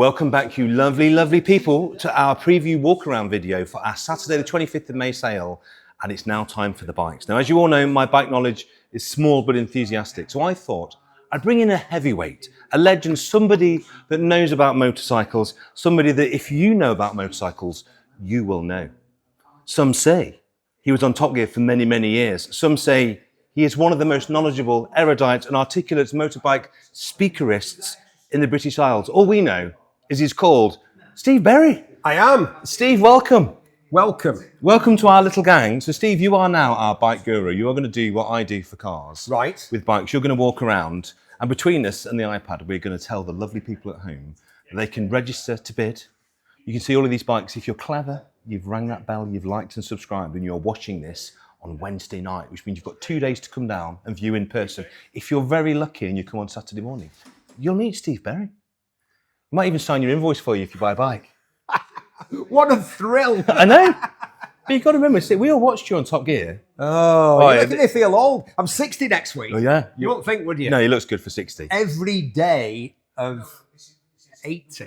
Welcome back, you lovely, lovely people, to our preview walk-around video for our Saturday the 25th of May sale, and it's now time for the bikes. Now, as you all know, my bike knowledge is small but enthusiastic, so I thought I'd bring in a heavyweight, a legend, somebody that knows about motorcycles, somebody that if you know about motorcycles, you will know. Some say he was on Top Gear for many, many years. Some say he is one of the most knowledgeable, erudite and articulate motorbike speakerists in the British Isles. All we know is he's called Steve Berry. I am. Steve, welcome. Welcome. Welcome to our little gang. So Steve, you are now our bike guru. You are going to do what I do for cars. Right. With bikes. You're going to walk around, and between us and the iPad, we're going to tell the lovely people at home that they can register to bid. You can see all of these bikes. If you're clever, you've rang that bell, you've liked and subscribed, and you're watching this on Wednesday night, which means you've got 2 days to come down and view in person. If you're very lucky and you come on Saturday morning, you'll meet Steve Berry. I might even sign your invoice for you if you buy a bike. What a thrill. I know. But you've got to remember, see, we all watched you on Top Gear. Oh, you're making me feel old. I'm 60 next week. Oh, yeah. You wouldn't think, would you? No, he looks good for 60. Every day of 80.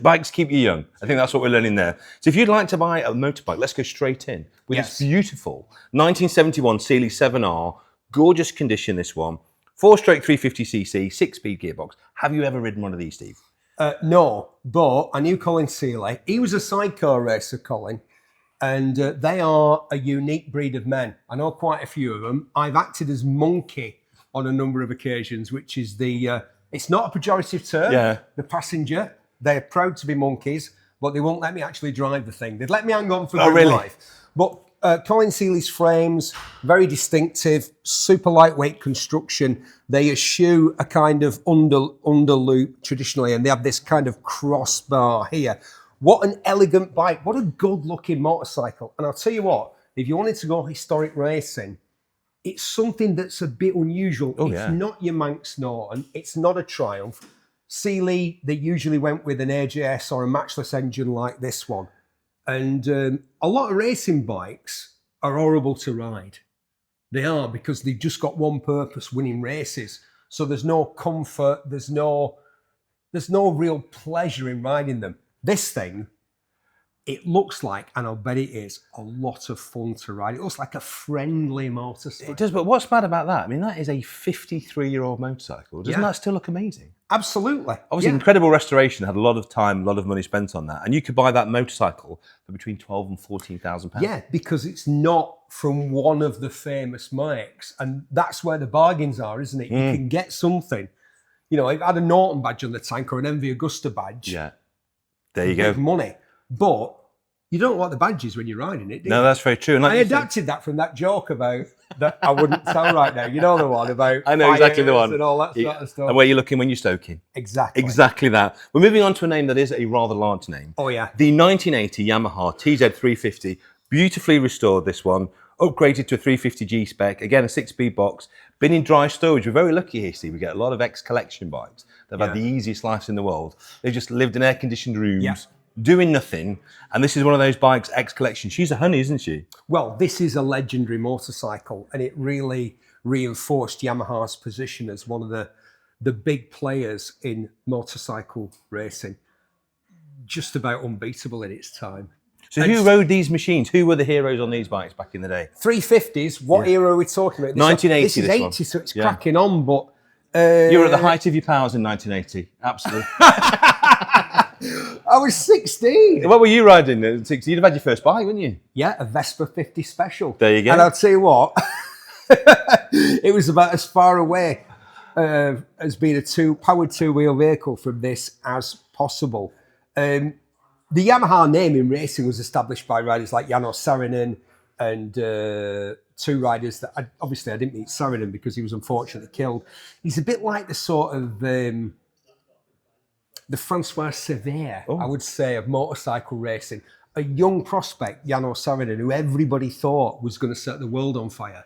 Bikes keep you young. I think that's what we're learning there. So if you'd like to buy a motorbike, let's go straight in with this beautiful 1971 Seeley 7R. Gorgeous condition, this one. 4-stroke 350cc, 6-speed gearbox. Have you ever ridden one of these, Steve? No, but I knew Colin Seeley. He was a sidecar racer, Colin, and they are a unique breed of men. I know quite a few of them. I've acted as monkey on a number of occasions, which is the, it's not a pejorative term, the passenger. They're proud to be monkeys, but they won't let me actually drive the thing. They'd let me hang on for good life. But Colin Seeley's frames, very distinctive, super lightweight construction. They eschew a kind of under loop traditionally, and they have this kind of crossbar here. What an elegant bike. What a good looking motorcycle. And I'll tell you what, if you wanted to go historic racing, it's something that's a bit unusual. It's not your Manx Norton. It's not a Triumph. Seeley, they usually went with an AJS or a matchless engine like this one. And a lot of racing bikes are horrible to ride. They are, because they've just got one purpose, winning races. So there's no comfort, there's no real pleasure in riding them. This thing, it looks like, and I'll bet it is, a lot of fun to ride. It looks like a friendly motorcycle. It does, but what's bad about that? I mean, that is a 53-year-old motorcycle. Doesn't that still look amazing? Absolutely. Obviously, incredible restoration, had a lot of time, a lot of money spent on that. And you could buy that motorcycle for between £12,000 and £14,000. Yeah, because it's not from one of the famous makes. And that's where the bargains are, isn't it? You can get something. You know, if I had a Norton badge on the tank or an MV Augusta badge. Yeah, there you go. Money. But you don't want the badges when you're riding it, do you? No, that's very true. And like I adapted that from that joke about that I wouldn't tell right now. You know the one about I know exactly the one. And all that sort of stuff. And where you're looking when you're stoking. Exactly. Exactly that. We're moving on to a name that is a rather large name. Oh, yeah. The 1980 Yamaha TZ350. Beautifully restored, this one. Upgraded to a 350G spec. Again, a 6-speed box. Been in dry storage. We're very lucky here, Steve. We get a lot of ex-collection bikes. They've had the easiest lives in the world. They've just lived in air-conditioned rooms. Doing nothing, and this is one of those bikes, ex-collection. She's a honey, isn't she? Well, this is a legendary motorcycle, and it really reinforced Yamaha's position as one of the big players in motorcycle racing. Just about unbeatable in its time. So who rode these machines? Who were the heroes on these bikes back in the day? 350s, what era are we talking about? 1980, this is 80, one. So it's cracking on, but... you were at the height of your powers in 1980, absolutely. I was 16. What were you riding at 16? You'd have had your first bike, wouldn't you? Yeah, a Vespa 50 Special. There you go. And I'll tell you what, it was about as far away as being a powered two-wheel vehicle from this as possible. The Yamaha name in racing was established by riders like Jano Saarinen and two riders that, obviously I didn't meet Saarinen because he was unfortunately killed. He's a bit like the sort of... the Francois Sevier, I would say, of motorcycle racing. A young prospect, Jano Saarinen, who everybody thought was going to set the world on fire.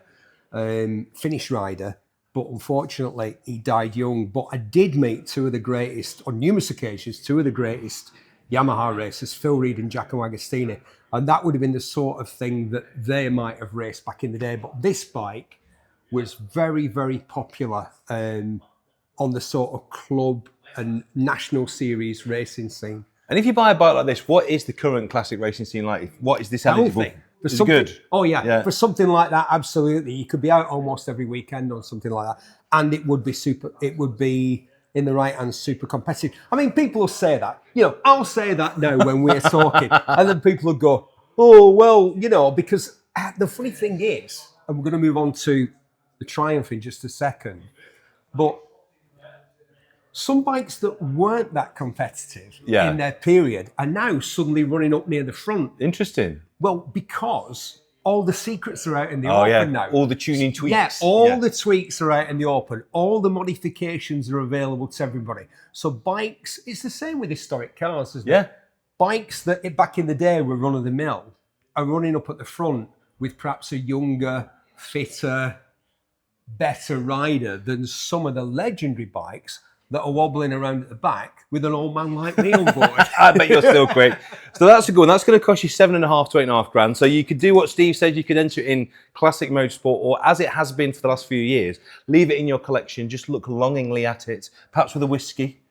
Finnish rider, but unfortunately he died young. But I did meet two of the greatest, on numerous occasions, two of the greatest Yamaha racers, Phil Reed and Giacomo Agostini. And that would have been the sort of thing that they might have raced back in the day. But this bike was very, very popular on the sort of club and national series racing scene. And if you buy a bike like this, what is the current classic racing scene like? What is this eligible? Healthy. Is it good? Oh yeah, for something like that, absolutely. You could be out almost every weekend on something like that, and it would be super. It would be in the right hand, super competitive. I mean, people will say that. You know, I'll say that now when we're talking, and then people will go, "Oh well," you know, because the funny thing is, and we're going to move on to the Triumph in just a second, but some bikes that weren't that competitive in their period are now suddenly running up near the front. Interesting. Well, because all the secrets are out in the open now. All the tuning tweaks. Yeah, all the tweaks are out in the open. All the modifications are available to everybody. So bikes, it's the same with historic cars, isn't it? Bikes that back in the day were run-of-the-mill are running up at the front with perhaps a younger, fitter, better rider than some of the legendary bikes that are wobbling around at the back with an old man like me on board. I bet you're still quick. So that's a good one. That's going to cost you $7.5 to $8.5 grand. So you could do what Steve said. You could enter it in classic motorsport, or as it has been for the last few years, leave it in your collection. Just look longingly at it, perhaps with a whiskey,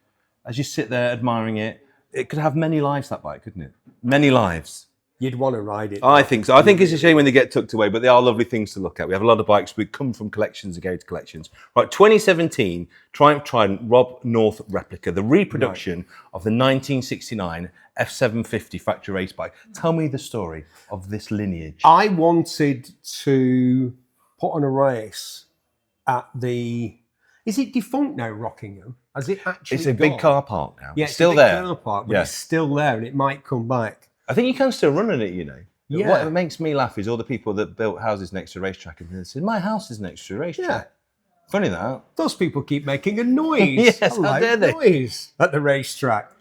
as you sit there admiring it. It could have many lives, that bike, couldn't it? Many lives. You'd want to ride it. I think so. I think it's a shame when they get tucked away, but they are lovely things to look at. We have a lot of bikes. We come from collections and go to collections. Right, 2017 Triumph Trident Rob North Replica, the reproduction of the 1969 F750 factory race bike. Tell me the story of this lineage. I wanted to put on a race at the... Is it defunct now, Rockingham? Has it actually It's a big car park now. Yeah, it's still there. Car park, but it's still there and it might come back. I think you can still run on it, you know. Yeah. What makes me laugh is all the people that built houses next to a racetrack and they said, my house is next to a racetrack. Yeah. Funny that. Those people keep making a noise. Yes, how dare they? Noise at the racetrack.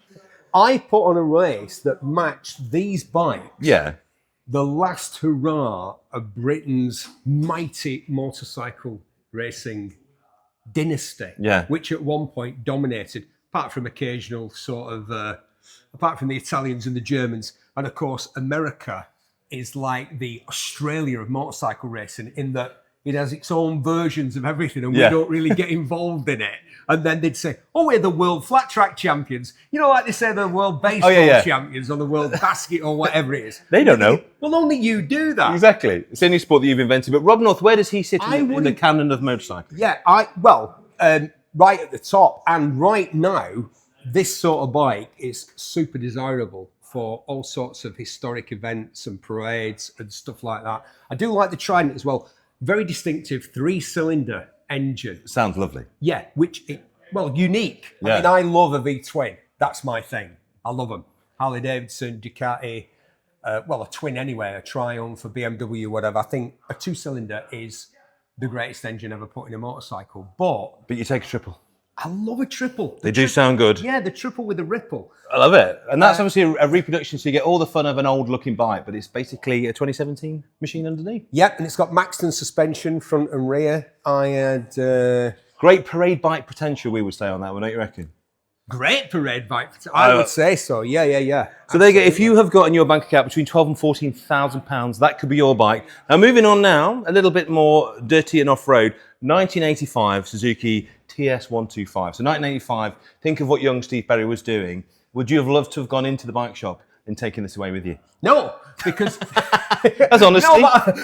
I put on a race that matched these bikes. Yeah. The last hurrah of Britain's mighty motorcycle racing dynasty. Yeah. Which at one point dominated, apart from occasional sort of, apart from the Italians and the Germans. And of course, America is like the Australia of motorcycle racing in that it has its own versions of everything and we don't really get involved in it. And then they'd say, oh, we're the world flat track champions. You know, like they say the world baseball champions or the world basket or whatever it is. They don't know. Well, only you do that. Exactly. It's the only sport that you've invented. But Rob North, where does he sit in the canon of motorcycling? Yeah, right at the top. And right now, this sort of bike is super desirable for all sorts of historic events and parades and stuff like that. I do like the Trident as well. Very distinctive 3-cylinder engine. Sounds lovely. Yeah, unique. Yeah. I mean, I love a V-twin. That's my thing. I love them. Harley Davidson, Ducati, a twin anyway, a Triumph, a BMW, whatever. I think a 2-cylinder is the greatest engine ever put in a motorcycle. But you take a triple. I love a triple. They do sound good. Yeah, the triple with the ripple. I love it. And that's obviously a reproduction, so you get all the fun of an old-looking bike, but it's basically a 2017 machine underneath. Yep, and it's got Maxton suspension, front and rear. I had... Great parade bike potential, we would say on that one, don't you reckon? Great parade bike. I would say so. Yeah. So there you go. If you have got in your bank account between £12,000 and £14,000, that could be your bike. Now, moving on now, a little bit more dirty and off-road. 1985 Suzuki TS125. So 1985, think of what young Steve Berry was doing. Would you have loved to have gone into the bike shop and taken this away with you? No, because... That's honesty.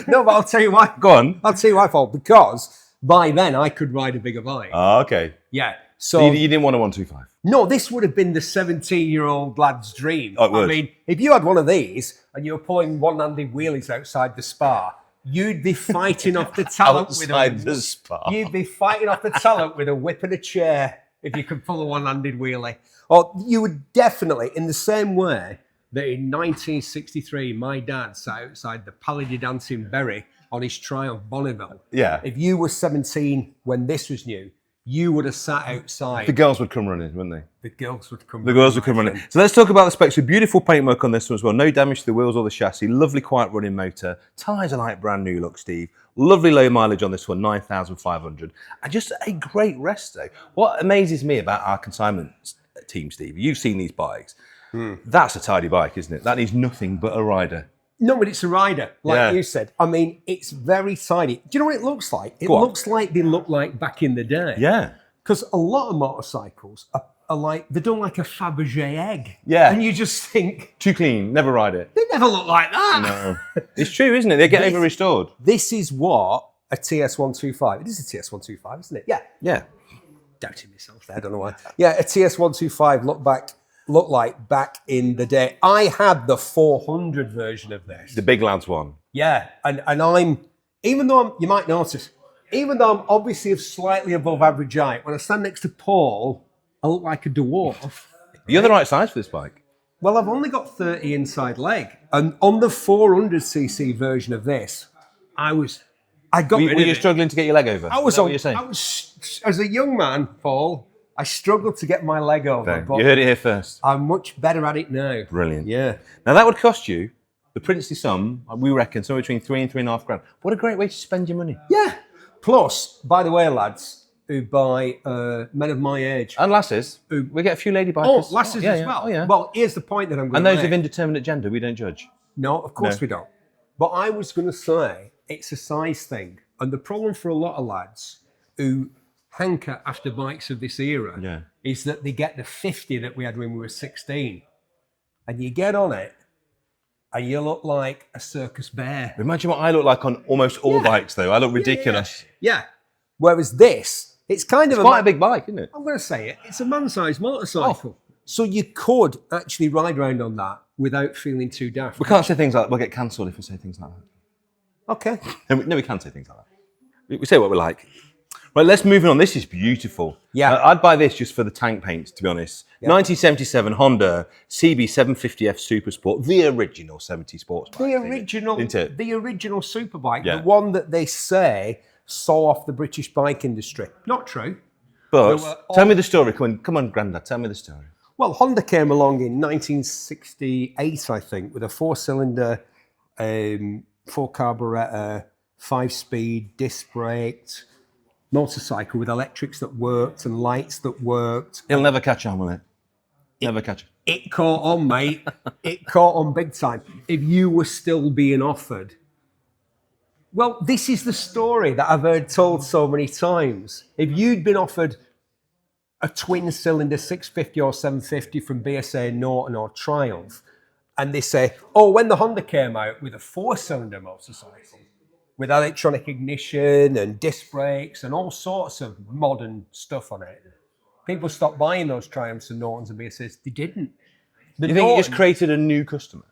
No, but I'll tell you why. Go on. I'll tell you why, Paul. Because by then I could ride a bigger bike. Oh, okay. Yeah. So you didn't want a 125? No, this would have been the 17-year-old lad's dream. Oh, it would. I mean, if you had one of these and you were pulling one-handed wheelies outside the spa, you'd be fighting off the talent the spa. You'd be fighting off the talent with a whip and a chair if you could pull a one-handed wheelie. Or you would definitely, in the same way that in 1963, my dad sat outside the Palais de Dancing Berry on his Triumph Bonneville. Yeah. If you were 17 when this was new, you would have sat outside. The girls would come running, wouldn't they? The girls would come running. So let's talk about the specs. A beautiful paintwork on this one as well. No damage to the wheels or the chassis. Lovely, quiet running motor. Tyres are like brand new, look, Steve. Lovely low mileage on this one, 9,500. And just a great resto. What amazes me about our consignment team, Steve, you've seen these bikes. That's a tidy bike, isn't it? That needs nothing but a rider. No, but it's a rider, like you said. I mean, it's very tidy. Do you know what it looks like? It looks like they look like back in the day. Yeah. Because a lot of motorcycles are are like, they're done like a Fabergé egg. Yeah. And you just think, Too clean, never ride it. they never look like that. No. It's true, isn't it? They get over-restored. This is what a TS125, it is a TS125, isn't it? Yeah. Yeah. Doubting myself there, I don't know why. Yeah, a TS125 looked like back in the day. I had the 400 version of this. The big lads one. Yeah, and you might notice, even though I'm obviously of slightly above average height, when I stand next to Paul, I look like a dwarf. You're the right size for this bike. Well, I've only got 30 inside leg. And on the 400cc version of this, were you struggling to get your leg over? Is that what you're saying? As a young man, Paul, I struggled to get my leg over. Okay, But you heard it here first. I'm much better at it now. Brilliant. Yeah. Now that would cost you the princely sum, we reckon, somewhere between £3,000 and £3,500. What a great way to spend your money. Yeah. Plus, by the way, lads, who buy men of my age. And lasses. We get a few lady bikers. Oh, lasses as well. Oh, yeah. Well, here's the point that I'm going And to those make. of indeterminate gender, we don't judge. No, of course we don't. But I was going to say it's a size thing. And the problem for a lot of lads who hanker after bikes of this era is that they get the 50 that we had when we were 16. And you get on it and you look like a circus bear. Imagine what I look like on almost all bikes, though. I look ridiculous. Yeah. Whereas this, it's kind of quite a big bike, isn't it? I'm going to say it. It's a man-sized motorcycle. Oh. So you could actually ride around on that without feeling too daft. We can't say things like that. We'll get cancelled if we say things like that. Okay. No, we can't say things like that. We say what we like. Right, let's move on. This is beautiful. Yeah. I'd buy this just for the tank paint, to be honest. Yeah. 1977 Honda CB750F Super Sport, the original 70 sports bike. The original superbike, the one that they say saw off the British bike industry. Not true. But tell me the story. Come on, Grandad, tell me the story. Well, Honda came along in 1968, I think, with a four-cylinder, four-carburetor, 5-speed, disc braked motorcycle with electrics that worked and lights that worked. It'll never catch on, will it? Never catch on. It caught on, mate. It caught on big time. If you were still being offered. Well, this is the story that I've heard told so many times. If you'd been offered a twin-cylinder 650 or 750 from BSA, Norton or Triumph, and they say, oh, when the Honda came out with a four-cylinder motorcycle, with electronic ignition and disc brakes and all sorts of modern stuff on it, people stopped buying those Triumphs and Nortons and BSAs. They didn't. You think it just created a new customer?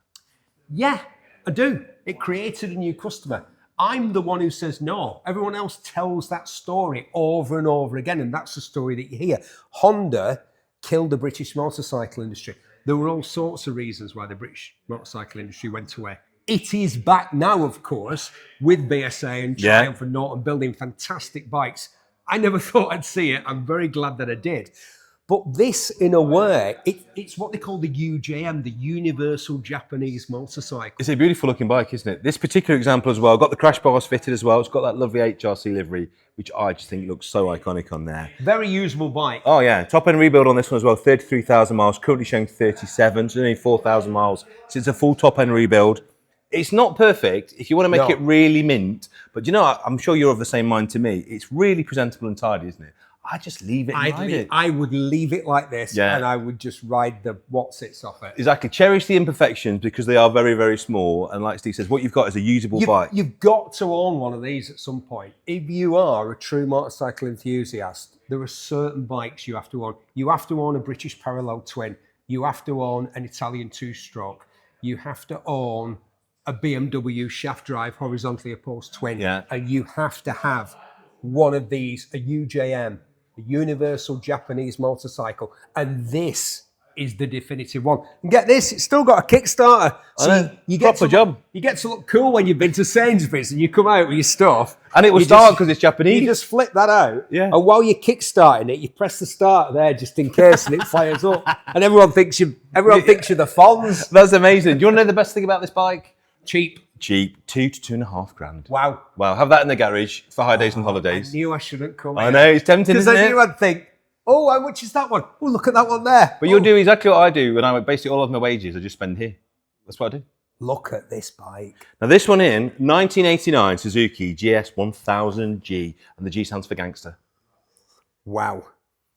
Yeah, I do. It created a new customer. I'm the one who says no. Everyone else tells that story over and over again, and that's the story that you hear. Honda killed the British motorcycle industry. There were all sorts of reasons why the British motorcycle industry went away. It is back now, of course, with BSA and Triumph and Norton building fantastic bikes. I never thought I'd see it. I'm very glad that I did. But this, in a way, it's what they call the UJM, the Universal Japanese Motorcycle. It's a beautiful looking bike, isn't it? This particular example as well, got the crash bars fitted as well. It's got that lovely HRC livery, which I just think looks so iconic on there. Very usable bike. Oh yeah, top end rebuild on this one as well, 33,000 miles, currently showing 37, so only 4,000 miles. So it's a full top end rebuild. It's not perfect if you want to make it really mint, but you know, I'm sure you're of the same mind to me. It's really presentable and tidy, isn't it? I just leave it and ride it. I would leave it like this and I would just ride the whatsits off it. Exactly. Cherish the imperfections because they are very, very small. And like Steve says, what you've got is a usable bike. You've got to own one of these at some point. If you are a true motorcycle enthusiast, there are certain bikes you have to own. You have to own a British Parallel Twin. You have to own an Italian two-stroke. You have to own a BMW shaft drive horizontally opposed twin. And you have to have one of these, a UJM, a Universal Japanese Motorcycle. And this is the definitive one. And get this, it's still got a Kickstarter. So you get to look cool when you've been to Sainsbury's and you come out with your stuff. And it will start because it's Japanese. You just flip that out. And while you're kickstarting it, you press the start there just in case and it fires up. And everyone thinks you're the Fonz. That's amazing. Do you want to know the best thing about this bike? Cheap. Cheap, £2,000 to £2,500. Wow. Wow, have that in the garage for high days and holidays. I knew I shouldn't come I know, it's tempting, isn't it? Because I knew I'd think, oh, how much is that one? Oh, look at that one there. But you'll do exactly what I do when I basically all of my wages I just spend here. That's what I do. Look at this bike. Now this one in 1989 Suzuki GS1000G, and the G stands for gangster. Wow.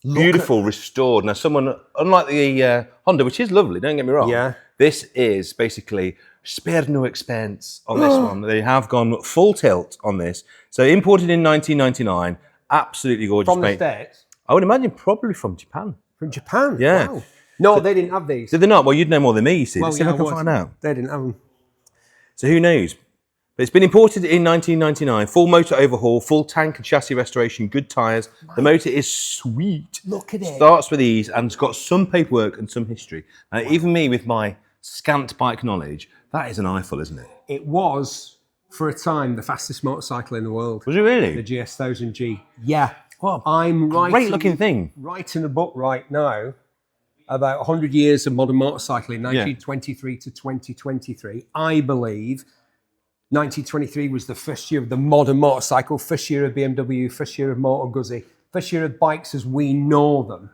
Beautiful, restored. Now, someone, unlike the Honda, which is lovely, don't get me wrong. Yeah. This is basically spare no expense on this one. They have gone full tilt on this. So imported in 1999, absolutely gorgeous From the paint. States? I would imagine probably from Japan. From Japan? Yeah. Wow. No, they didn't have these. Did they not? Well, you'd know more than me, you see. Well, Let's see if I can find out. They didn't have them. So who knows? But it's been imported in 1999. Full motor overhaul, full tank and chassis restoration, good tyres. The motor is sweet. Look at it. Starts with ease and it's got some paperwork and some history. Now, even me with my scant bike knowledge, that is an eyeful, isn't it? It was, for a time, the fastest motorcycle in the world. Was it really? The GS1000G. Yeah. What I'm great looking thing. writing a book right now about 100 years of modern motorcycling, 1923 to 2023. I believe 1923 was the first year of the modern motorcycle, first year of BMW, first year of Motor Guzzi, first year of bikes as we know them.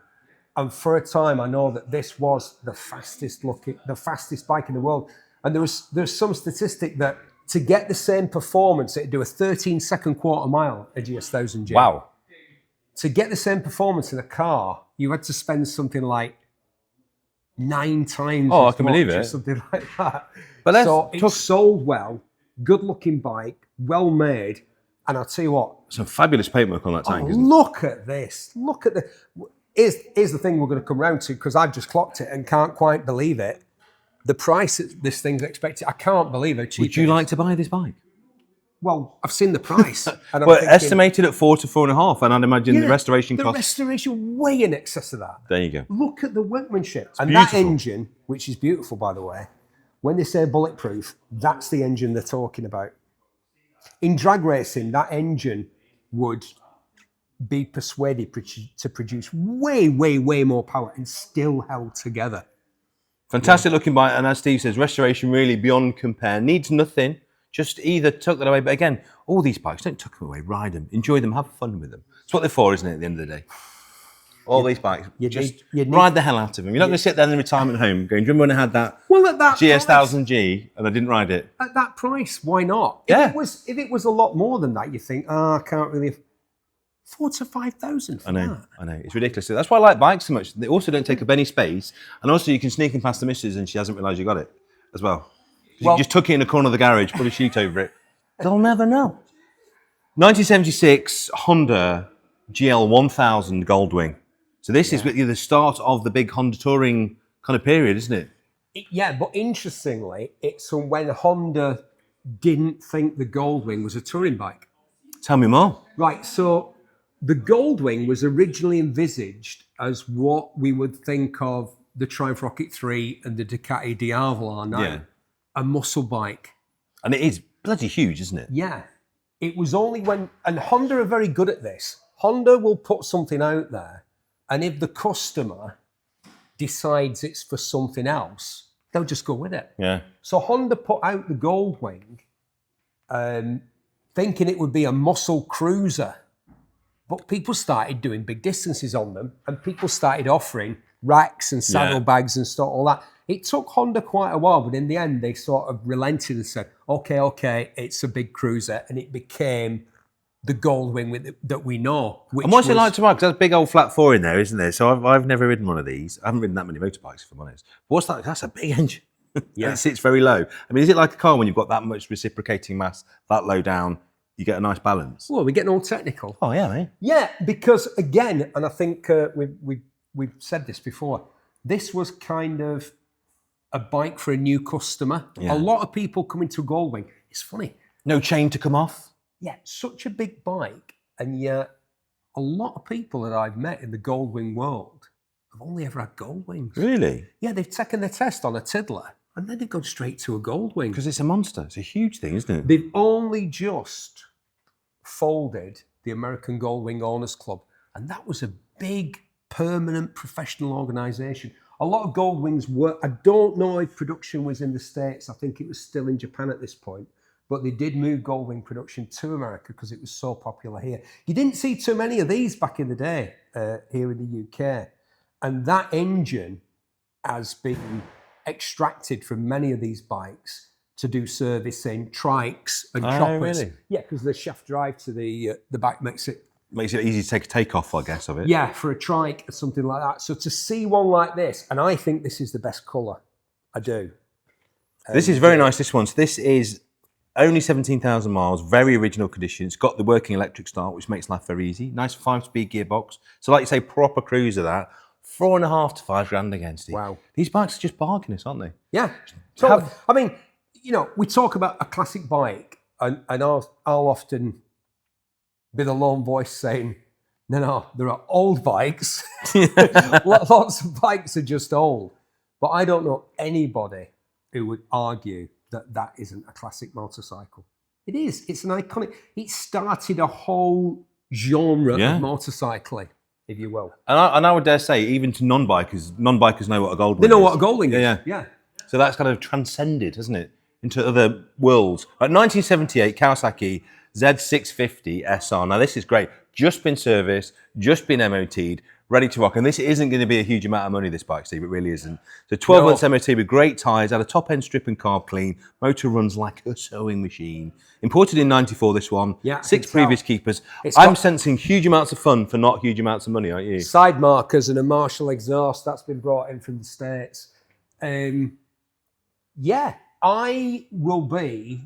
And for a time, I know that this was the fastest bike in the world. And there's some statistic that to get the same performance, it'd do a 13-second quarter mile, a GS1000G. Wow. To get the same performance in a car, you had to spend something like 9 times Oh, as I can much believe or it. something like that. But so it sold well, good-looking bike, well-made, and I'll tell you what. Some fabulous paintwork on that tank, isn't it? Look at this. Look at the... Here's the thing we're going to come round to, because I've just clocked it and can't quite believe it. The price that this thing's expected, I can't believe how cheap Would you like to buy this bike? Well, I've seen the price. And I'm Well, thinking, estimated at 4 to 4.5, and I'd imagine the restoration the cost. restoration way in excess of that. There you go. Look at the workmanship. And beautiful. that engine, which is beautiful, by the way, when they say bulletproof, that's the engine they're talking about. In drag racing, that engine would be persuaded to produce way, way, way more power and still held together. Fantastic looking bike, and as Steve says, restoration really beyond compare. Needs nothing. Just either tuck that away. But again, all these bikes, don't tuck them away. Ride them. Enjoy them. Have fun with them. That's what they're for, isn't it, at the end of the day? All these bikes, just ride the hell out of them. You're not going to sit there in the retirement home going, do you remember when I had that GS1000G and I didn't ride it? At that price, why not? Yeah. If it was a lot more than that, you think, I can't really... 4,000 to 5,000 for that. I know. It's ridiculous. That's why I like bikes so much. They also don't take up any space. And also you can sneak in past the missus and she hasn't realised you got it as well. You just tuck it in the corner of the garage, put a sheet over it. They'll never know. 1976 Honda GL1000 Goldwing. So this is the start of the big Honda touring kind of period, isn't it? Yeah, but interestingly, it's when Honda didn't think the Goldwing was a touring bike. Tell me more. Right, so the Goldwing was originally envisaged as what we would think of the Triumph Rocket 3 and the Ducati Diavolo are now. Yeah. A muscle bike. And it is bloody huge, isn't it? Yeah. It was only when... And Honda are very good at this. Honda will put something out there, and if the customer decides it's for something else, they'll just go with it. Yeah. So Honda put out the Goldwing thinking it would be a muscle cruiser. But people started doing big distances on them, and people started offering racks and saddlebags and stuff, all that. It took Honda quite a while, but in the end, they sort of relented and said, okay, it's a big cruiser, and it became the Goldwing that we know. And what's it like to ride? Because there's a big old flat four in there, isn't there? So I've never ridden one of these. I haven't ridden that many motorbikes, if I'm honest. But what's that? That's a big engine. Yeah. It sits very low. I mean, is it like a car when you've got that much reciprocating mass, that low down, you get a nice balance? Well, we're getting all technical. Oh, yeah, mate. Yeah, because again, and I think we've said this before, this was kind of a bike for a new customer. Yeah. A lot of people come into Goldwing. It's funny. No chain to come off? Yeah, such a big bike, and yet a lot of people that I've met in the Goldwing world have only ever had Goldwings. Really? Yeah, they've taken the test on a Tiddler, and then they've gone straight to a Goldwing. Because it's a monster. It's a huge thing, isn't it? They've only just folded the American Goldwing Owners Club, and that was a big, permanent, professional organisation. A lot of Goldwings were, I don't know if production was in the States, I think it was still in Japan at this point, but they did move Goldwing production to America because it was so popular here. You didn't see too many of these back in the day here in the UK, and that engine has been extracted from many of these bikes to do servicing, trikes and choppers. Really? Yeah, because the shaft drive to the back makes it Makes it easy to take a takeoff, I guess, of it. Yeah, for a trike or something like that. So to see one like this, and I think this is the best colour. I do. This is very nice, this one. So this is only 17,000 miles, very original condition. It's got the working electric start, which makes life very easy. Nice 5-speed gearbox. So like you say, proper cruiser that. 4.5 to 5 grand again, Steve. Wow. These bikes are just bargainous, aren't they? Yeah. So, I mean, you know, we talk about a classic bike, and I'll often be the lone voice saying, no, there are old bikes. Lots of bikes are just old. But I don't know anybody who would argue that that isn't a classic motorcycle. It is. It's an iconic. It started a whole genre of motorcycling, if you will. And I would dare say, even to non-bikers know what a Goldwing is. They know what a Goldwing is. Yeah. So that's kind of transcended, hasn't it, into other worlds. 1978 Kawasaki Z650 SR. Now this is great. Just been serviced, just been MOT'd, ready to rock. And this isn't going to be a huge amount of money, this bike, Steve. It really isn't. So 12 months MOT with great tyres, had a top-end strip and carb clean. Motor runs like a sewing machine. Imported in 94, this one. Yeah, 6 previous keepers. I'm sensing huge amounts of fun for not huge amounts of money, aren't you? Side markers and a Marshall exhaust. That's been brought in from the States. Yeah, I will be...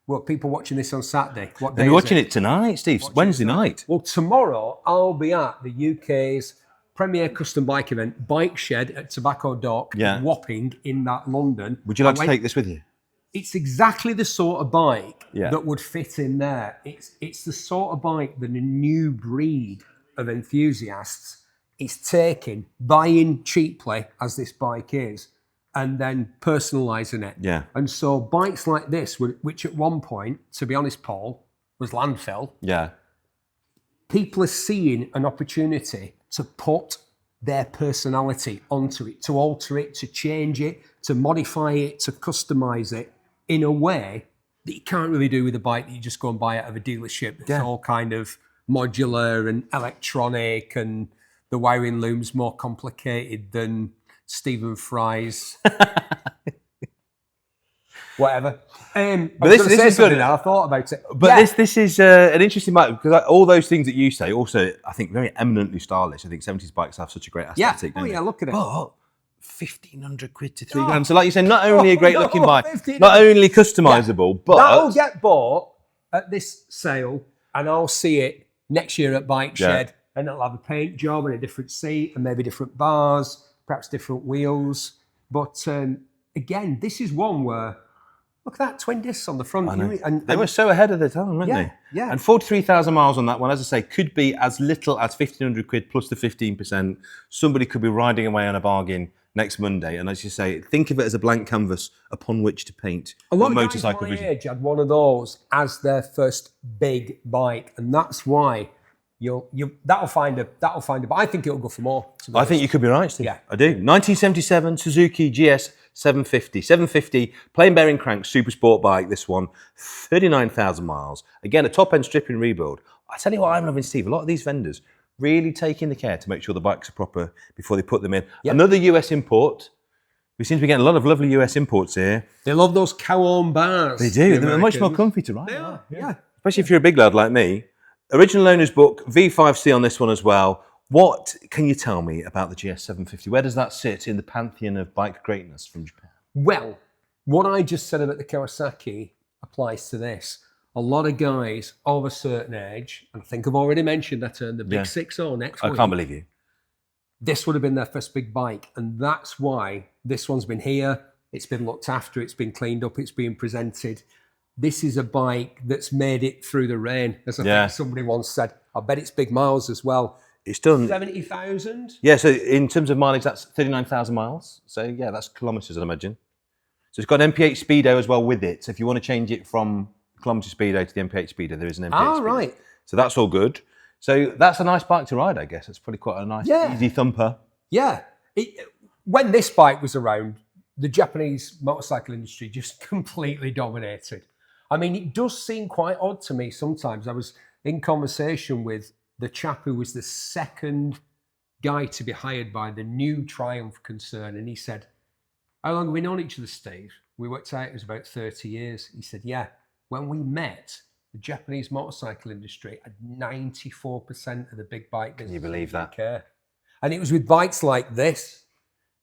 well, people watching this on Saturday. What day They're watching it tonight, Steve. Wednesday night. Well, tomorrow I'll be at the UK's premier custom bike event, Bike Shed at Tobacco Dock, Wapping in that London. Would you like to take this with you? It's exactly the sort of bike that would fit in there. It's the sort of bike that a new breed of enthusiasts is taking, buying cheaply, as this bike is, and then personalising it. Yeah. And so bikes like this, which at one point, to be honest, Paul, was landfill. Yeah. People are seeing an opportunity to put their personality onto it, to alter it, to change it, to modify it, to customise it in a way that you can't really do with a bike that you just go and buy out of a dealership. It's all kind of modular and electronic, and the wiring loom's more complicated than Stephen Fry's whatever. But this is good. I thought about it. But this is an interesting bike, because all those things that you say, also, I think, very eminently stylish. I think 70s bikes have such a great aesthetic. Yeah. Look at it. But 1,500 quid to 3 grand. So like you say, not only a great looking bike, not only customisable, but... That'll get bought at this sale, and I'll see it next year at Bike Shed, and it'll have a paint job and a different seat and maybe different bars, perhaps different wheels. But again, this is one where, look at that, twin discs on the front. And they were so ahead of their time, weren't they? Yeah. And 43,000 miles on that one, as I say, could be as little as 1,500 quid plus the 15%. Somebody could be riding away on a bargain next Monday. And as you say, think of it as a blank canvas upon which to paint a lot of motorcycle guys my age had one of those as their first big bike. And that's why that'll find a. But I think it'll go for more. I think you could be right, Steve. Yeah, I do. 1977 Suzuki GS750, 750 plain bearing crank super sport bike. This one, 39,000 miles. Again, a top end stripping rebuild. I tell you what, I'm loving, Steve. A lot of these vendors really taking the care to make sure the bikes are proper before they put them in. Yep. Another US import. We seem to be getting a lot of lovely US imports here. They love those Cowland bars. They do. They're much more comfy to ride. They are. Yeah. Especially if you're a big lad like me. Original owner's book, V5C on this one as well. What can you tell me about the GS750? Where does that sit in the pantheon of bike greatness from Japan? Well, what I just said about the Kawasaki applies to this. A lot of guys of a certain age, and I think I've already mentioned that term, the Big 6-0 next week. I can't believe you. This would have been their first big bike, and that's why this one's been here. It's been looked after, it's been cleaned up, it's been presented. This is a bike that's made it through the rain, as I think somebody once said. I bet it's big miles as well. It's done 70,000. Yeah, so in terms of mileage, that's 39,000 miles. So yeah, that's kilometres, I imagine. So it's got an MPH Speedo as well with it. So if you want to change it from kilometre Speedo to the MPH Speedo, there is an MPH Speedo. Right. So that's all good. So that's a nice bike to ride, I guess. It's probably quite a nice, easy thumper. Yeah. When this bike was around, the Japanese motorcycle industry just completely dominated. I mean, it does seem quite odd to me sometimes. I was in conversation with the chap who was the second guy to be hired by the new Triumph concern, and he said, how long have we known each other, Steve? We worked out it was about 30 years. He said, yeah, when we met, the Japanese motorcycle industry had 94% of the big bike business. Can you believe that? Care. And it was with bikes like this,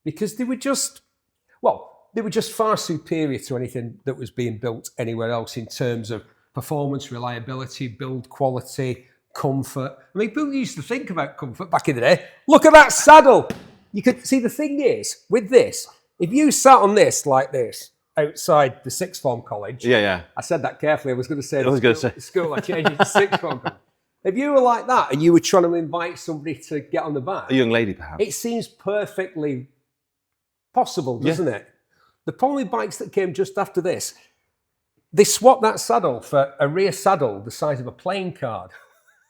because they were just far superior to anything that was being built anywhere else in terms of performance, reliability, build quality, comfort. I mean, people used to think about comfort back in the day. Look at that saddle. You could see, the thing is, with this, if you sat on this like this outside the sixth form college, I said that carefully. I was going to say the school. I changed it to sixth form college. If you were like that and you were trying to invite somebody to get on the back, a young lady perhaps, it seems perfectly possible, doesn't it? The problem with bikes that came just after this, they swapped that saddle for a rear saddle the size of a playing card.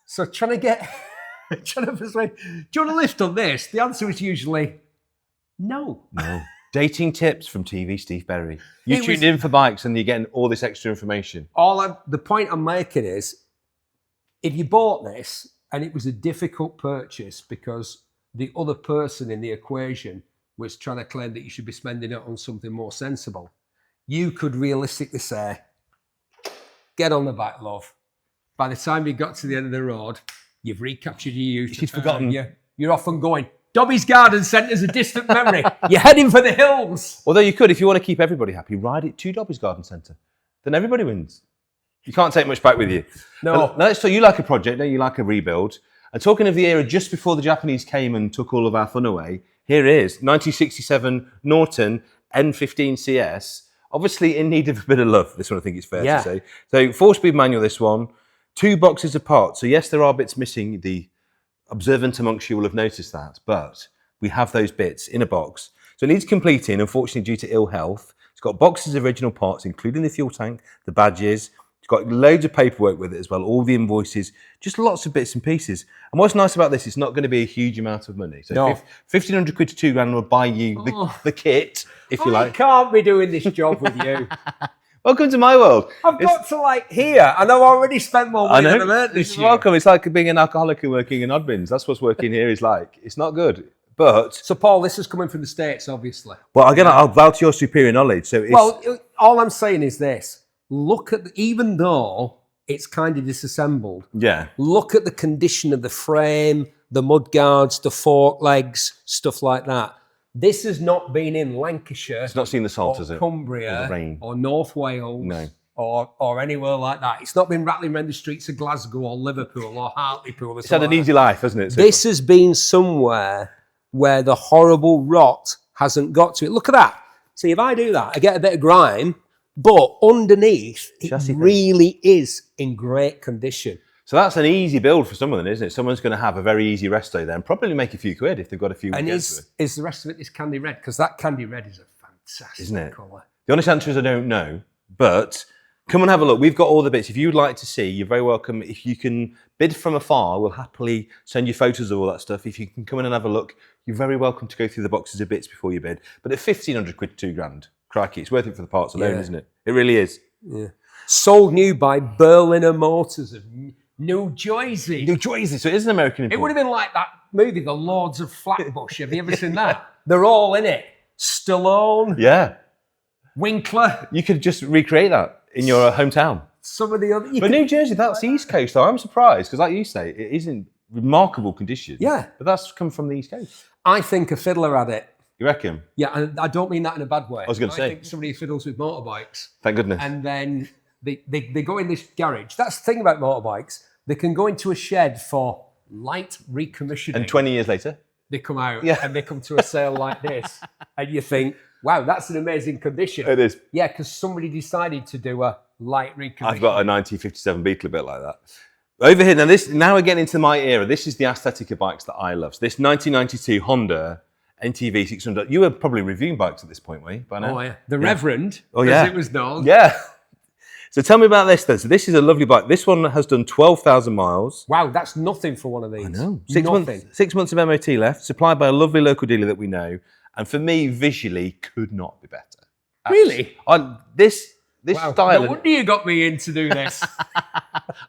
So trying to persuade, do you want to lift on this? The answer is usually no. No. Dating tips from TV Steve Berry. You tuned in for bikes and you're getting all this extra information. The point I'm making is, if you bought this and it was a difficult purchase because the other person in the equation was trying to claim that you should be spending it on something more sensible, you could realistically say, get on the back, love. By the time you got to the end of the road, you've recaptured your youth. She's forgotten. You're off and going. Dobby's Garden Centre's a distant memory. You're heading for the hills. Although you could, if you want to keep everybody happy, ride it to Dobby's Garden Centre. Then everybody wins. You can't take much back with you. No. So you like a project, don't you? Like a rebuild. And talking of the era just before the Japanese came and took all of our fun away, here it is, 1967 Norton N15CS. Obviously in need of a bit of love, this one I think it's fair to say. So 4-speed manual, this one. 2 boxes apart. So yes, there are bits missing. The observant amongst you will have noticed that. But we have those bits in a box. So it needs completing, unfortunately, due to ill health. It's got boxes of original parts, including the fuel tank, the badges. It's got loads of paperwork with it as well, all the invoices, just lots of bits and pieces. And what's nice about this, it's not going to be a huge amount of money. So 1,500 quid to £2,000 will buy you the kit, if you like. I can't be doing this job with you. Welcome to my world. I've got to here, and I've already spent more money than I've earned this year. Welcome. It's like being an alcoholic and working in odd bins. That's what's working here is like. It's not good. But so, Paul, this is coming from the States, obviously. Well, again, I'll vow to your superior knowledge. So, all I'm saying is this: look at even though it's kind of disassembled, look at the condition of the frame, the mudguards, the fork legs, stuff like that. This has not been in Lancashire. It's not seen the salt, has it? Cumbria, or the rain, or North Wales, or anywhere like that. It's not been rattling around the streets of Glasgow or Liverpool or Hartlepool. It's had an easy life, hasn't it? This has been somewhere where the horrible rot hasn't got to it. Look at that. See, if I do that, I get a bit of grime, but underneath, it really is in great condition. So that's an easy build for someone, isn't it? Someone's going to have a very easy resto there and probably make a few quid if they've got a few. And is the rest of it this candy red? Because that candy red is a fantastic colour. The honest answer is I don't know, but come and have a look. We've got all the bits. If you'd like to see, you're very welcome. If you can bid from afar, we'll happily send you photos of all that stuff. If you can come in and have a look, you're very welcome to go through the boxes of bits before you bid. But at 1,500 quid to £2,000, crikey, it's worth it for the parts alone, isn't it? It really is. Yeah. Sold new by Berliner Motors of New Jersey. New Jersey, so it is an American import. It would have been like that movie, The Lords of Flatbush. Have you ever seen that? They're all in it. Stallone. Yeah. Winkler. You could just recreate that in your hometown. Some of the other... But New Jersey, that's the East Coast, though. I'm surprised, because like you say, it is in remarkable condition. Yeah. But that's come from the East Coast. I think a fiddler had it. You reckon? Yeah, and I don't mean that in a bad way. I was going to say. I think somebody fiddles with motorbikes. Thank goodness. And then they go in this garage. That's the thing about motorbikes. They can go into a shed for light recommissioning. And 20 years later? They come out and they come to a sale like this. And you think, wow, that's an amazing condition. It is. Yeah, because somebody decided to do a light recommissioning. I've got a 1957 Beetle a bit like that. Over here, now we're getting into my era. This is the aesthetic of bikes that I love. So this 1992 Honda NTV 600. You were probably reviewing bikes at this point, were you, by now? Oh, yeah. The Reverend, as it was known. Yeah. So tell me about this then. So this is a lovely bike. This one has done 12,000 miles. Wow, that's nothing for one of these. I know. 6 months of MOT left, supplied by a lovely local dealer that we know. And for me, visually, could not be better. Really? This style. No wonder you got me in to do this.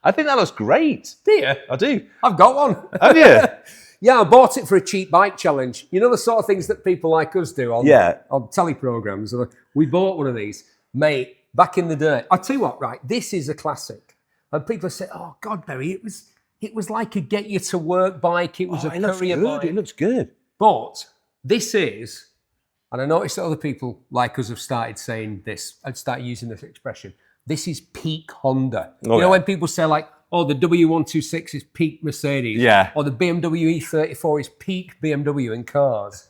I think that looks great. Do you? I do. I've got one. Have you? Yeah, I bought it for a cheap bike challenge. You know the sort of things that people like us do on telly programs. We bought one of these, mate. Back in the day, I'll tell you what, right? This is a classic. And people say, "Oh God, Barry, it was like a get you to work bike. It was a courier bike. It looks good. But this is, and I noticed that other people like us have started saying this and started using this expression. This is peak Honda. You know when people say like, "Oh, the W126 is peak Mercedes," or the BMW E34 is peak BMW in cars.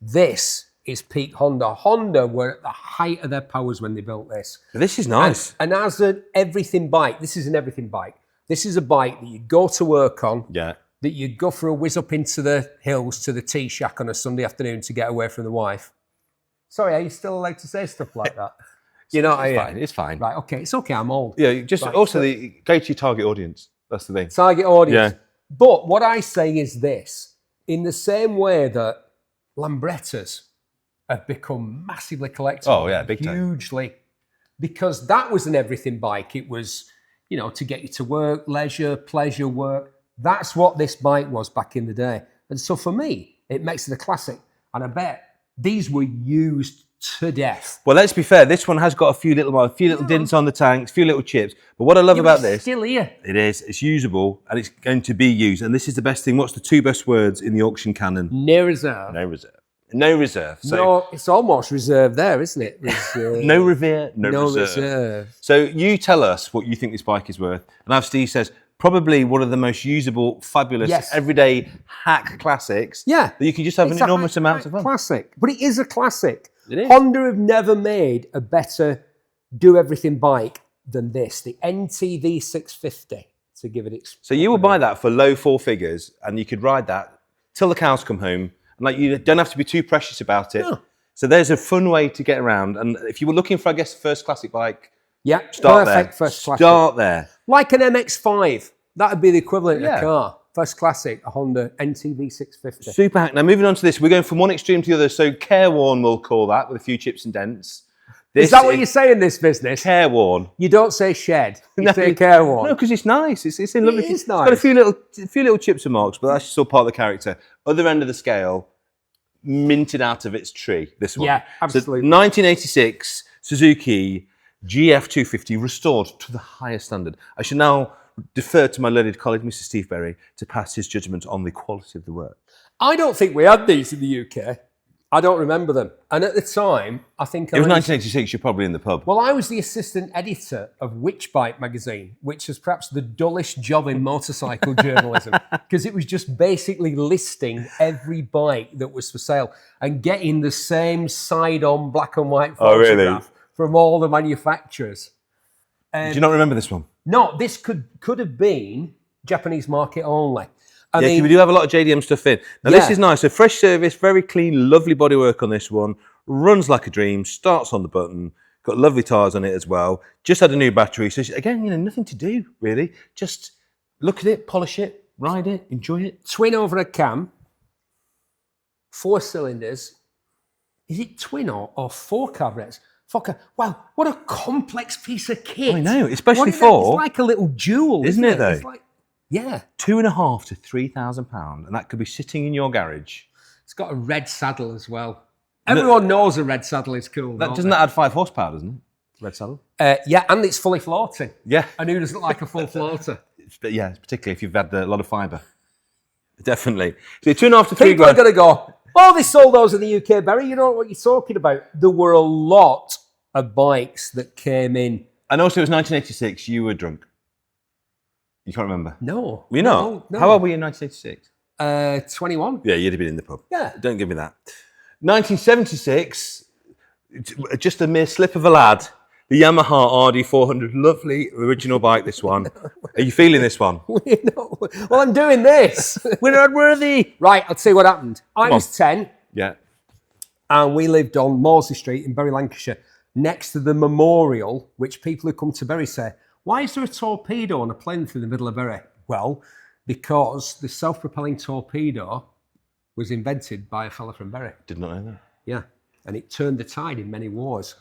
This is peak Honda. Honda were at the height of their powers when they built this. This is nice. And as an everything bike, this is an everything bike. This is a bike that you go to work on. Yeah. That you go for a whiz up into the hills to the tea shack on a Sunday afternoon to get away from the wife. Sorry, are you still allowed to say stuff like that? You know, it's fine. Right, okay, it's okay, I'm old. Yeah, just right, also go to your target audience. That's the thing. Target audience. Yeah. But what I say is this, in the same way that Lambrettas have become massively collectible. Oh, yeah, big time. Hugely. Because that was an everything bike. It was, you know, to get you to work, leisure, pleasure, work. That's what this bike was back in the day. And so for me, it makes it a classic. And I bet these were used to death. Well, let's be fair. This one has got a few little dents on the tanks, a few little chips. But what I love about this, still here. It is. It's usable and it's going to be used. And this is the best thing. What's the two best words in the auction canon? No reserve. No reserve. No reserve. So, no, it's almost reserved there, isn't it? Reserve. No Revere, no reserve. Reserve. So you tell us what you think this bike is worth. And as Steve says, probably one of the most usable, fabulous, everyday hack classics. Yeah. That you can just have an enormous amount of fun. Classic. But it is a classic. It is. Honda have never made a better do-everything bike than this, the NTV650, to give it its... So you will buy that for low four figures and you could ride that till the cows come home. And like you don't have to be too precious about it. No. So there's a fun way to get around. And if you were looking for, I guess, first classic bike, start perfect there. First classic. Start there. Like an MX-5. That would be the equivalent of a car. First classic, a Honda NTV650. Super hack. Now, moving on to this, we're going from one extreme to the other. So careworn, we'll call that, with a few chips and dents. Is that what you say in this business? Careworn. You don't say shed. You say careworn. No, because it's nice. It's in lovely. It's got a few little chips and marks, but that's just all part of the character. Other end of the scale, minted out of its tree. This one. Yeah, absolutely. So 1986 Suzuki GF250 restored to the highest standard. I should now defer to my learned colleague, Mr. Steve Berry, to pass his judgment on the quality of the work. I don't think we had these in the UK. I don't remember them. And at the time, I think... It was 1986, you're probably in the pub. Well, I was the assistant editor of Which Bike magazine, which was perhaps the dullest job in motorcycle journalism, because it was just basically listing every bike that was for sale and getting the same side-on black and white photograph from all the manufacturers. Do you not remember this one? No, this could have been Japanese market only. I mean, we do have a lot of JDM stuff in. Now, this is nice. So fresh service, very clean, lovely bodywork on this one. Runs like a dream, starts on the button. Got lovely tyres on it as well. Just had a new battery. So again, nothing to do, really. Just look at it, polish it, ride it, enjoy it. Twin over a cam. 4 cylinders. Is it twin or 4 carburetors? Wow, what a complex piece of kit. I know, especially for... It's like a little jewel, isn't it, though? It's like, yeah. £2,500 to £3,000, and that could be sitting in your garage. It's got a red saddle as well. Everyone knows a red saddle is cool. Doesn't that add 5 horsepower, doesn't it? Red saddle? Yeah, and it's fully floating. Yeah. And who doesn't like a full floater? Yeah, particularly if you've had a lot of fibre. Definitely. So £2,500 to £3,000. People are going to go, oh, they sold those in the UK, Barry. You know what you're talking about. There were a lot of bikes that came in. And also, it was 1986. You were drunk. You can't remember? No. Were you not? No. How old were you in 1986? 21. Yeah, you'd have been in the pub. Yeah. Don't give me that. 1976, just a mere slip of a lad. The Yamaha RD400, lovely original bike, this one. Are you feeling this one? Well, I'm doing this. We're not worthy. Right, I'll tell you what happened. I was 10. Yeah. And we lived on Moorsley Street in Bury, Lancashire, next to the memorial, which people who come to Bury say, why is there a torpedo on a plinth in the middle of Bury? Well, because the self-propelling torpedo was invented by a fella from Bury. Did not know that. Yeah, and it turned the tide in many wars.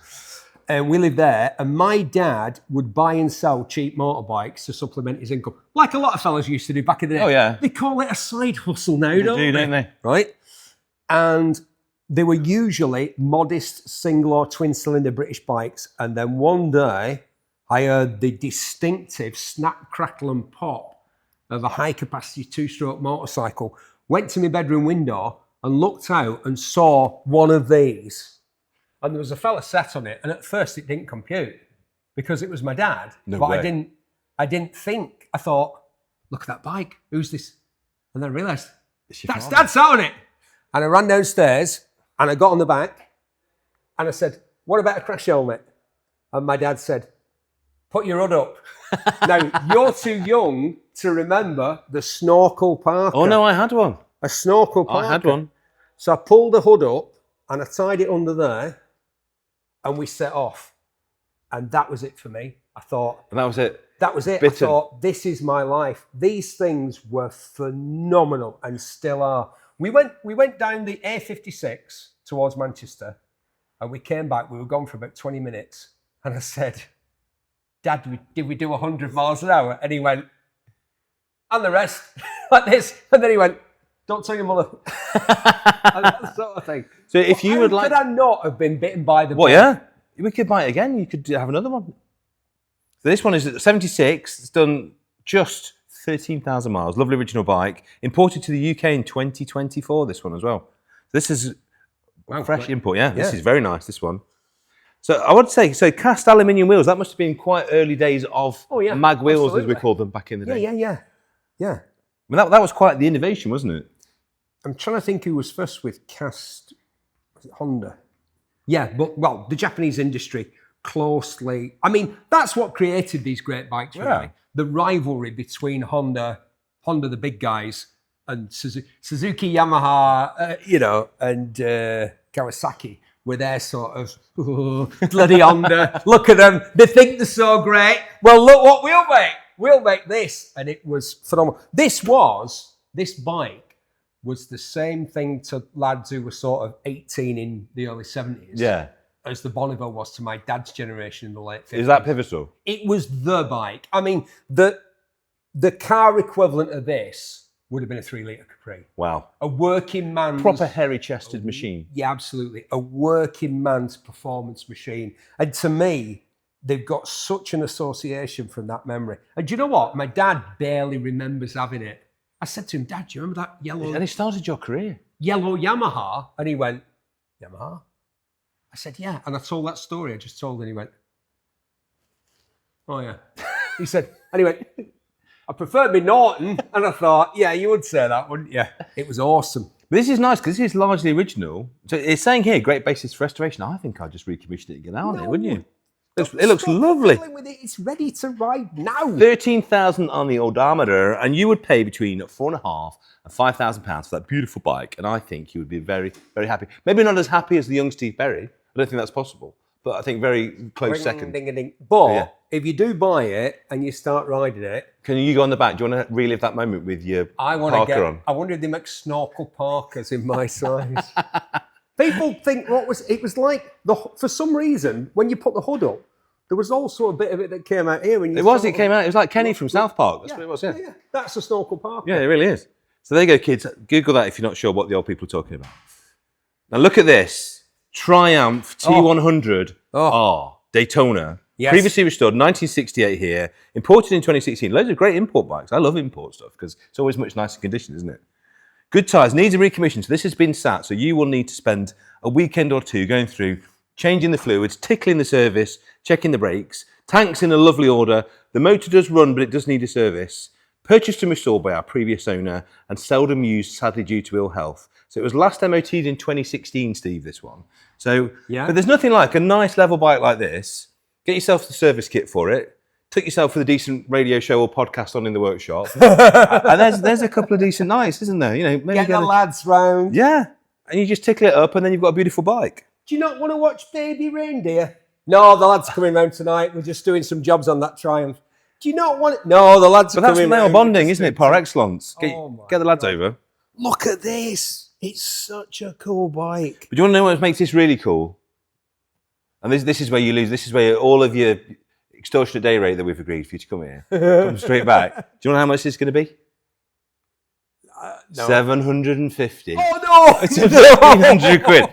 And we lived there, and my dad would buy and sell cheap motorbikes to supplement his income, like a lot of fellas used to do back in the day. Oh, yeah. They call it a side hustle now, don't they? Right? And they were usually modest single or twin-cylinder British bikes, and then one day I heard the distinctive snap, crackle and pop of a high-capacity two-stroke motorcycle, went to my bedroom window and looked out and saw one of these. And there was a fella sat on it, and at first it didn't compute because it was my dad. No but way. I didn't think. I thought, look at that bike. Who's this? And then I realised, that's Dad sat on it. And I ran downstairs and I got on the back and I said, what about a crash helmet? And my dad said, put your hood up. Now, you're too young to remember the snorkel parker. Oh, no, I had one. A snorkel parker. I had one. So I pulled the hood up and I tied it under there and we set off. And that was it for me. I thought... And that was it? That was it. Bitten. I thought, this is my life. These things were phenomenal and still are. We went down the A56 towards Manchester and we came back. We were gone for about 20 minutes. And I said, Dad, did we do 100 miles an hour? And he went, and the rest, like this. And then he went, don't tell your mother. And that sort of thing. So if you would like... Could I not have been bitten by the... Well, yeah. We could buy it again. You could have another one. So this one is at 76. It's done just 13,000 miles. Lovely original bike. Imported to the UK in 2024, this one as well. This is fresh import, yeah. This is very nice, this one. So I would say, cast aluminium wheels, that must have been quite early days of mag wheels, as we called them back in the day. Yeah. I mean, that was quite the innovation, wasn't it? I'm trying to think who was first with cast... Was it Honda? Yeah, but, well, the Japanese industry closely... I mean, that's what created these great bikes, really. Yeah. The rivalry between Honda, the big guys, and Suzuki, Yamaha, and Kawasaki were their sort of, bloody Honda, look at them, they think they're so great. Well, look what we'll make. We'll make this. And it was phenomenal. This bike was the same thing to lads who were sort of 18 in the early 70s. Yeah. As the Bonneville was to my dad's generation in the late 50s. Is that pivotal? It was the bike. I mean, the car equivalent of this would have been a 3-litre Capri. Wow. A working man's... Proper hairy-chested machine. Yeah, absolutely. A working man's performance machine. And to me, they've got such an association from that memory. And do you know what? My dad barely remembers having it. I said to him, Dad, do you remember that yellow... And it started your career. Yellow Yamaha? And he went, Yamaha? I said, yeah. And I told that story I just told, and he went, oh, yeah. He said, and he went, I preferred my Norton. And I thought, yeah, you would say that, wouldn't you? It was awesome. But this is nice, because this is largely original. So it's saying here, great basis for restoration. I think I'd just recommission it again on it, wouldn't you? It looks lovely. With it. It's ready to ride now. 13,000 on the odometer, and you would pay between £4,500 and £5,000 for that beautiful bike. And I think you would be very, very happy. Maybe not as happy as the young Steve Berry. I don't think that's possible. But I think very close second. Ding. But if you do buy it and you start riding it... Can you go on the back? Do you want to relive that moment with your parker on? I wonder if they make snorkel parkers in my size. People think it was like, for some reason, when you put the hood up, there was also a bit of it that came out here. It came out. It was like Kenny from South Park. That's what it was, yeah. That's a snorkel parker. Yeah, it really is. So there you go, kids. Google that if you're not sure what the old people are talking about. Now look at this. Triumph T100 Daytona. Yes. Previously restored, 1968 here. Imported in 2016. Loads of great import bikes. I love import stuff because it's always much nicer condition, isn't it? Good tyres, needs a recommission. So this has been sat, so you will need to spend a weekend or two going through, changing the fluids, tickling the service, checking the brakes, tanks in a lovely order. The motor does run, but it does need a service. Purchased and restored by our previous owner and seldom used, sadly, due to ill health. So it was last MOT'd in 2016, Steve, this one. So, but there's nothing like a nice level bike like this. Get yourself the service kit for it. Took yourself for the decent radio show or podcast on in the workshop. And there's a couple of decent nights, isn't there? Maybe get the lads round. Yeah. And you just tickle it up and then you've got a beautiful bike. Do you not want to watch Baby Reindeer? No, the lads coming round tonight. We're just doing some jobs on that Triumph. Do you not want it? No, the lads are coming round. But that's male bonding, isn't it? Par excellence. Get the lads over. Look at this. It's such a cool bike. But do you want to know what makes this really cool? And this is where you lose. This is where all of your extortionate day rate that we've agreed for you to come here comes straight back. Do you know how much this is going to be? No. 750. Oh no! It's 1,500 quid.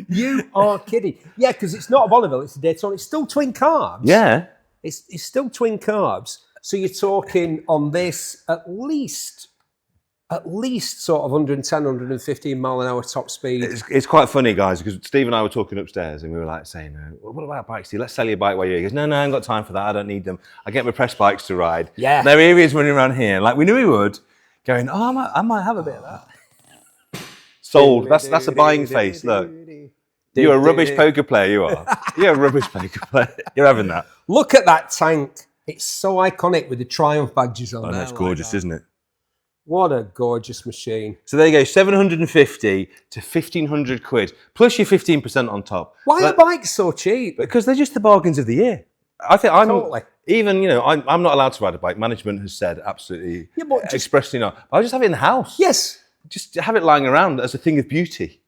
You are kidding. Yeah, because it's not a Bonneville, it's a Daytona. It's still twin carbs. Yeah. It's still twin carbs. So you're talking on this at least sort of 110, 115 mile an hour top speed. It's quite funny, guys, because Steve and I were talking upstairs and we were like saying, what about bikes, Steve? Let's sell you a bike while you're here. He goes, no, I haven't got time for that. I don't need them. I get my press bikes to ride. Yeah. Now here he is running around here, like we knew he would, going, oh, I might have a bit of that. Sold. That's a buying face. Look. You're a rubbish poker player, you are. You're a rubbish poker player. You're having that. Look at that tank. It's so iconic with the Triumph badges on there. That's gorgeous, isn't it? What a gorgeous machine. So there you go, 750 to 1,500 quid, plus your 15% on top. Why are bikes so cheap? Because they're just the bargains of the year. I think Totally. Even, I'm not allowed to ride a bike. Management has said absolutely, but expressly not. I'll just have it in the house. Yes. Just have it lying around as a thing of beauty.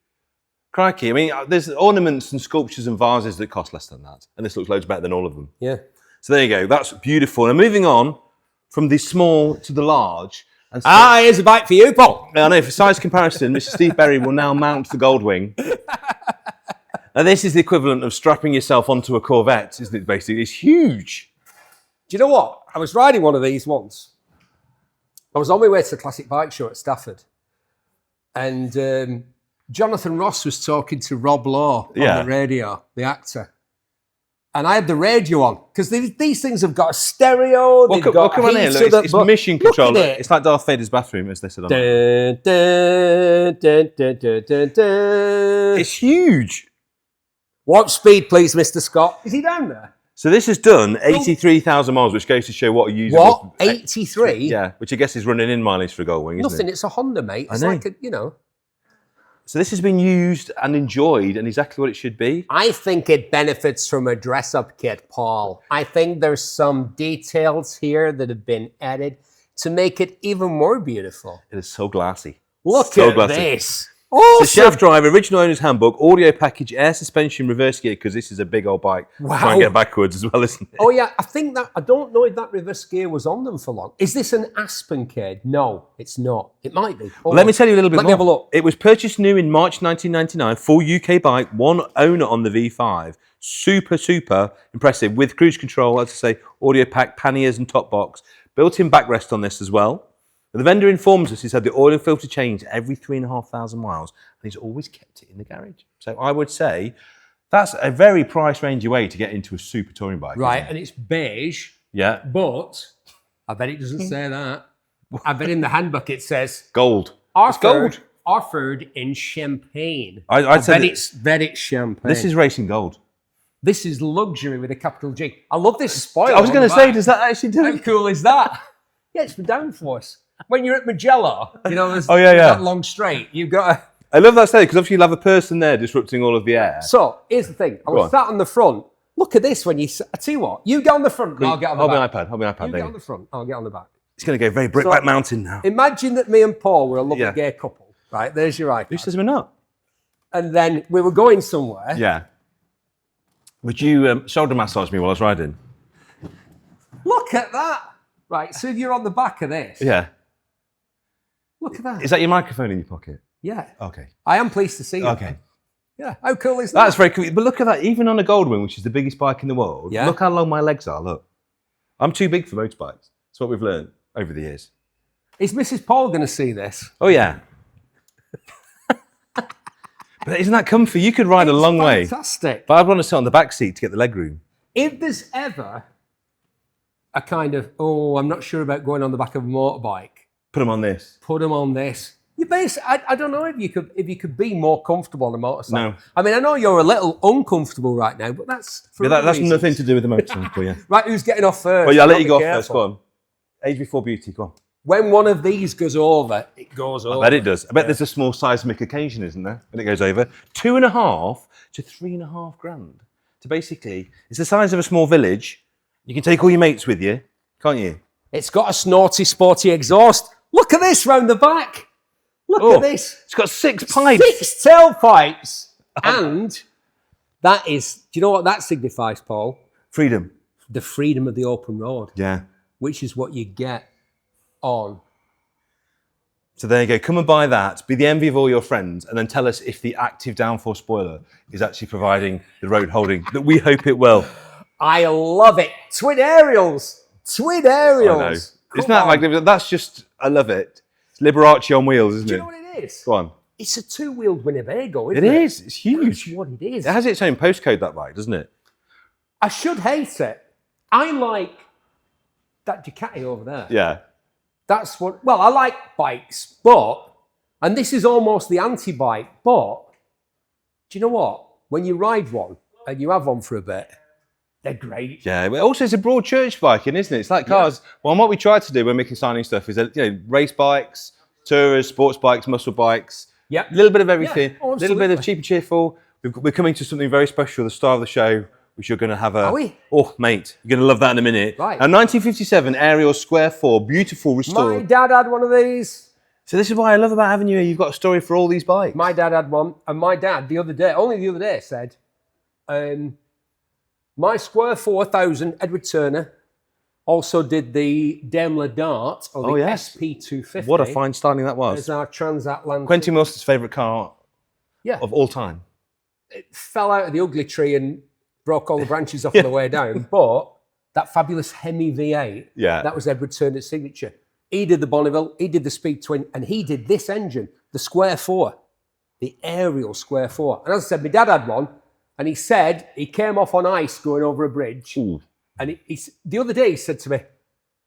Crikey. I mean, there's ornaments and sculptures and vases that cost less than that. And this looks loads better than all of them. Yeah. So there you go. That's beautiful. Now moving on from the small to the large. And here's a bike for you, Paul. I know, for size comparison, Mr. Steve Berry will now mount the Goldwing. Now this is the equivalent of strapping yourself onto a Corvette, isn't it, basically? It's huge. Do you know what? I was riding one of these once. I was on my way to the Classic Bike Show at Stafford. And Jonathan Ross was talking to Rob Law on the radio, the actor. And I had the radio on, because these things have got a stereo. Well, come on here, look, it's mission control. It's like Darth Vader's bathroom, as they said on It's huge. What speed, please, Mr. Scott? Is he down there? So this has done 83,000 miles, which goes to show what a user... What? 83? Yeah, which I guess is running in mileage for a Goldwing, isn't Nothing, it? it's a Honda, mate. It's like a, So this has been used and enjoyed and exactly what it should be. I think it benefits from a dress-up kit, Paul. I think there's some details here that have been added to make it even more beautiful. It is so glassy. Look at this. Awesome. So shaft drive, original owner's handbook, audio package, air suspension, reverse gear, because this is a big old bike. Wow. Try and get backwards as well, isn't it? Oh yeah, I don't know if that reverse gear was on them for long. Is this an Aspen kid? No, it's not. It might be. Well, let me tell you a little bit more. Let me have a look. It was purchased new in March 1999, full UK bike, one owner on the V5. Super, super impressive with cruise control, as I say, audio pack, panniers and top box. Built-in backrest on this as well. The vendor informs us he's had the oil and filter changed every 3,500 miles and he's always kept it in the garage. So I would say that's a very price-rangy way to get into a super touring bike. Right, and it's beige. Yeah. But I bet it doesn't say that. I bet in the handbook it says... Gold. Offered in champagne. I'd say it's champagne. This is racing gold. This is luxury with a capital G. I love this spoiler. I was going to say, does that actually do it? How cool is that? Yeah, it's for downforce. When you're at Magellan, there's yeah. that long straight, you've got to... I love that state, because obviously you'll have a person there disrupting all of the air. So, here's the thing. I was sat on the front. Look at this when you... I tell you what, you get on the front, I'll get on the back. Hold my iPad. You get on the front, I'll get on the back. It's going to go very Brickback Mountain now. Imagine that me and Paul were a lovely gay couple. Right, there's your iPad. Who says we're not? And then we were going somewhere. Yeah. Would you shoulder massage me while I was riding? Look at that. Right, so if you're on the back of this. Yeah. Look at that. Is that your microphone in your pocket? Yeah. Okay. I am pleased to see you. Okay. Yeah, how cool is that? That's very cool. But look at that, even on a Goldwing, which is the biggest bike in the world, look how long my legs are, look. I'm too big for motorbikes. That's what we've learned over the years. Is Mrs. Paul going to see this? Oh, yeah. But isn't that comfy? You could ride a long way. Fantastic. But I'd want to sit on the back seat to get the leg room. If there's ever a kind of, I'm not sure about going on the back of a motorbike. Put them on this. Put them on this. You I don't know if you could be more comfortable on a motorcycle. No. I mean, I know you're a little uncomfortable right now, but that's for that's nothing to do with the motorcycle, yeah. Right, who's getting off first? Well, yeah, I'll let you go off first. Go on. Age before beauty, go on. When one of these goes over, it goes over. I bet it does. I bet there's a small seismic occasion, isn't there, when it goes over? 2.5 to 3.5 grand. So basically, it's the size of a small village. You can take all your mates with you, can't you? It's got a snorty, sporty exhaust. Look at this round the back. Look at this. It's got 6 pipes. 6 tailpipes. And that is, do you know what that signifies, Paul? Freedom. The freedom of the open road. Yeah. Which is what you get on So there you go. Come and buy that. Be the envy of all your friends, and then tell us if the active downforce spoiler is actually providing the road holding that we hope it will. I love it. Twin Ariels. Twin Ariels. I know. Isn't that magnificent? That's just, I love it. It's Liberace on wheels, isn't it? Do you know what it is? Go on. It's a two-wheeled Winnebago, isn't it? It is. It's huge. That's what it is. It has its own postcode, that bike, doesn't it? I should hate it. I like that Ducati over there. Yeah. That's what, well, I like bikes, but, and this is almost the anti-bike, but do you know what? When you ride one and you have one for a bit, they're great. Yeah, but also it's a broad church biking, isn't it? It's like cars. Yeah. Well, and what we try to do when we're consigning stuff is that, race bikes, tourers, sports bikes, muscle bikes, a little bit of everything, a little bit of cheap and cheerful. We're coming to something very special, the star of the show, which you're going to have a... Are we? Oh, mate, you're going to love that in a minute. Right. A 1957 Ariel Square 4, beautiful, restored. My dad had one of these. So this is what I love about having you here. You've got a story for all these bikes. My dad had one, and my dad only the other day said, my Square 4000, Edward Turner, also did the Daimler Dart, or the SP250. What a fine styling that was. As our transatlantic... Quentin Wilson's favourite car of all time. It fell out of the ugly tree and broke all the branches off on the way down, but that fabulous Hemi V8, that was Edward Turner's signature. He did the Bonneville, he did the Speed Twin, and he did this engine, the Square 4, the Ariel Square 4. And as I said, my dad had one, and he said he came off on ice going over a bridge. Ooh. And the other day he said to me,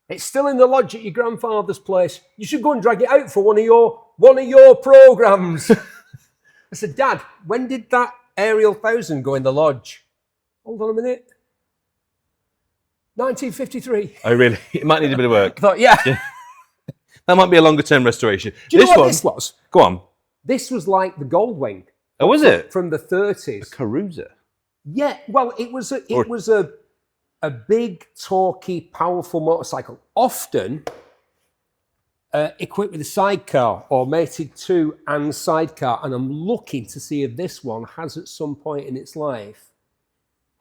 it's still in the lodge at your grandfather's place. You should go and drag it out for one of your programmes. I said, Dad, when did that Ariel 1000 go in the lodge? Hold on a minute. 1953. Oh, really? It might need a bit of work. I thought, yeah. That might be a longer term restoration. Do you know what this was? Go on. This was like the Goldwing. Oh, was it? From the 30s. A Caruza. Yeah, well, it was a big, torquey, powerful motorcycle, often equipped with a sidecar or mated to and sidecar. And I'm looking to see if this one has at some point in its life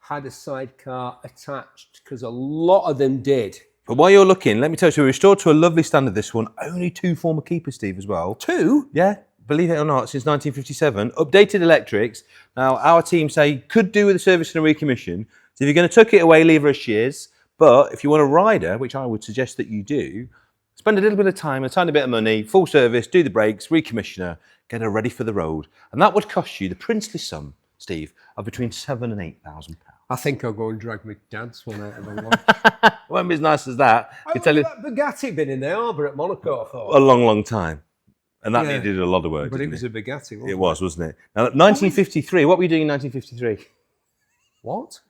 had a sidecar attached, because a lot of them did. But while you're looking, let me tell you, so restored to a lovely standard, this one. Only 2 former keepers, Steve, as well. 2? Yeah, believe it or not, since 1957. Updated electrics. Now, our team say could do with a service and a recommission. So if you're going to tuck it away, leave her as she is. But if you want a rider, which I would suggest that you do, spend a little bit of time, a tiny bit of money, full service, do the brakes, recommission her, get her ready for the road. And that would cost you the princely sum, Steve, of between £7,000 and £8,000. I think I'll go and drag my dad's one out of the lodge. Won't be as nice as that. I tell you, that Bugatti been in the harbour at Monaco, I thought. A long, long time. And that needed a lot of work. But it was a Bugatti, wasn't it? It was, wasn't it? Now, 1953, what were you doing in 1953? What?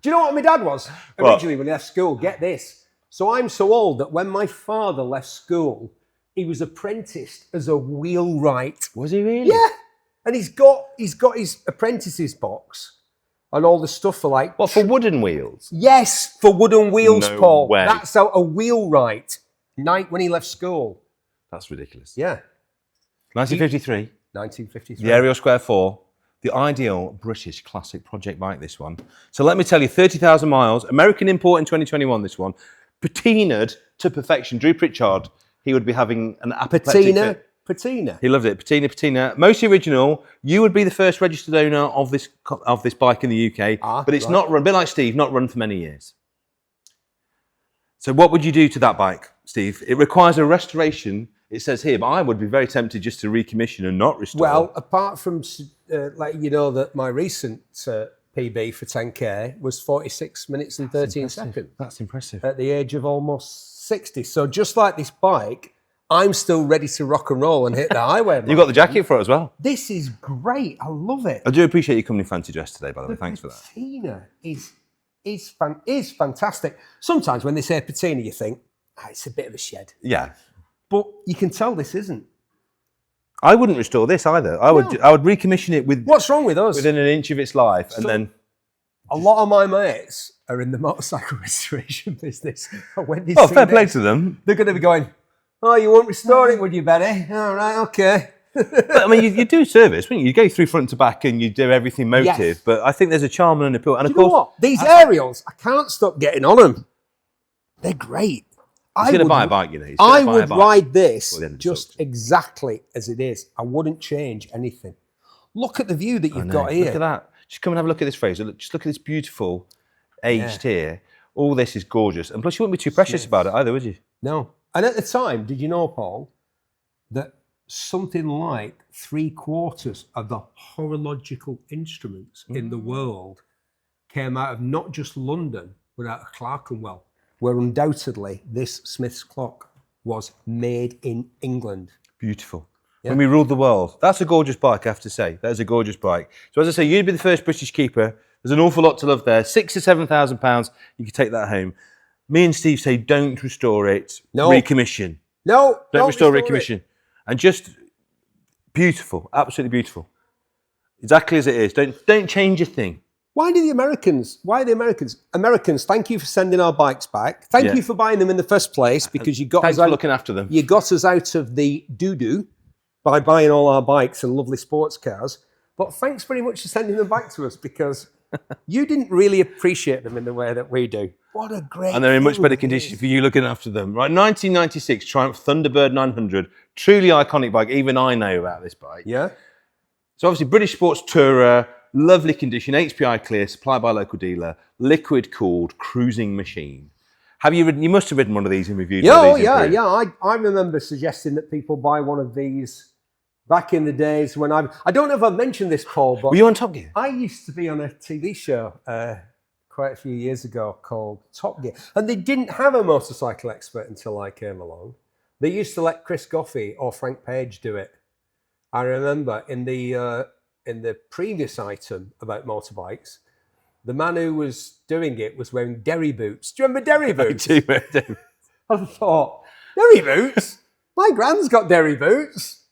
Do you know what my dad was originally when he left school? Get this. So I'm so old that when my father left school, he was apprenticed as a wheelwright. Was he really? Yeah. And he's got his apprentices box and all the stuff for like... What, for wooden wheels? Yes, for wooden wheels, No Paul. way. That's how a wheelwright night when he left school. That's ridiculous. Yeah. 1953. 1953. The Ariel Square 4. The ideal British classic project bike, this one. So let me tell you, 30,000 miles. American import in 2021, this one. Patinaed to perfection. Drew Pritchard, he would be having an apoplectic fit. Patina. He loved it. Patina. Most original. You would be the first registered owner of this bike in the UK, but it's not run. A bit like Steve, not run for many years. So what would you do to that bike, Steve? It requires a restoration. It says here, but I would be very tempted just to recommission and not restore. Well, apart from that my recent PB for 10K was 46 minutes and 13 seconds. That's impressive. At the age of almost 60. So just like this bike, I'm still ready to rock and roll and hit the highway. You've got the jacket for it as well. This is great. I love it. I do appreciate you coming in fancy dress today, by the way. Thanks for that. Patina is fantastic. Sometimes when they say patina, you think, it's a bit of a shed. Yeah. But you can tell this isn't. I wouldn't restore this either. I would recommission it with... What's wrong with us? Within an inch of its life, and then... A lot of my mates are in the motorcycle restoration business. Fair play to them. They're going to be going, oh, you won't restore it, would you, Betty? All right, okay. But, I mean, you do service, wouldn't you? You go through front to back and you do everything motive. Yes. But I think there's a charm and an appeal. And do you know what? These Ariels, I can't stop getting on them. They're great. He's going to buy a bike, you know. I would ride this Well, just exactly as it is. I wouldn't change anything. Look at the view that you've got here. Look at that. Just come and have a look at this, Fraser. Just look at this beautiful aged here. All this is gorgeous. And plus, you wouldn't be too precious about it either, would you? No. And at the time, did you know, Paul, that something like 3/4 of the horological instruments in the world came out of not just London, but out of Clerkenwell, where undoubtedly this Smith's clock was made in England. Beautiful. Yeah. When we ruled the world. That's a gorgeous bike, I have to say. That is a gorgeous bike. So as I say, you'd be the first British keeper. There's an awful lot to love there. £6,000 to £7,000. You can take that home. Me and Steve say, don't restore it. No. Recommission. No. Don't restore recommission. And just beautiful. Absolutely beautiful. Exactly as it is. Don't change a thing. Why are the Americans? Americans, thank you for sending our bikes back. Thank you for buying them in the first place, because you got Thanks us for looking after them. You got us out of the doo-doo by buying all our bikes and lovely sports cars. But thanks very much for sending them back to us, because you didn't really appreciate them in the way that we do. What a great... And they're in much better condition for you looking after them. Right, 1996 Triumph Thunderbird 900. Truly iconic bike. Even I know about this bike. Yeah. So obviously British Sports Tourer, lovely condition, HPI clear, supplied by a local dealer, liquid cooled cruising machine. Have you ridden? You must have ridden one of these and reviewed. I remember suggesting that people buy one of these back in the days when I don't know if I've mentioned this, Paul, but were you on Top Gear? I used to be on a TV show quite a few years ago called Top Gear, and they didn't have a motorcycle expert until I came along. They used to let Chris Goffey or Frank Page do it. I remember in the previous item about motorbikes, the man who was doing it was wearing derry boots. Do you remember derry boots? I do. I thought, derry boots? My gran's got derry boots.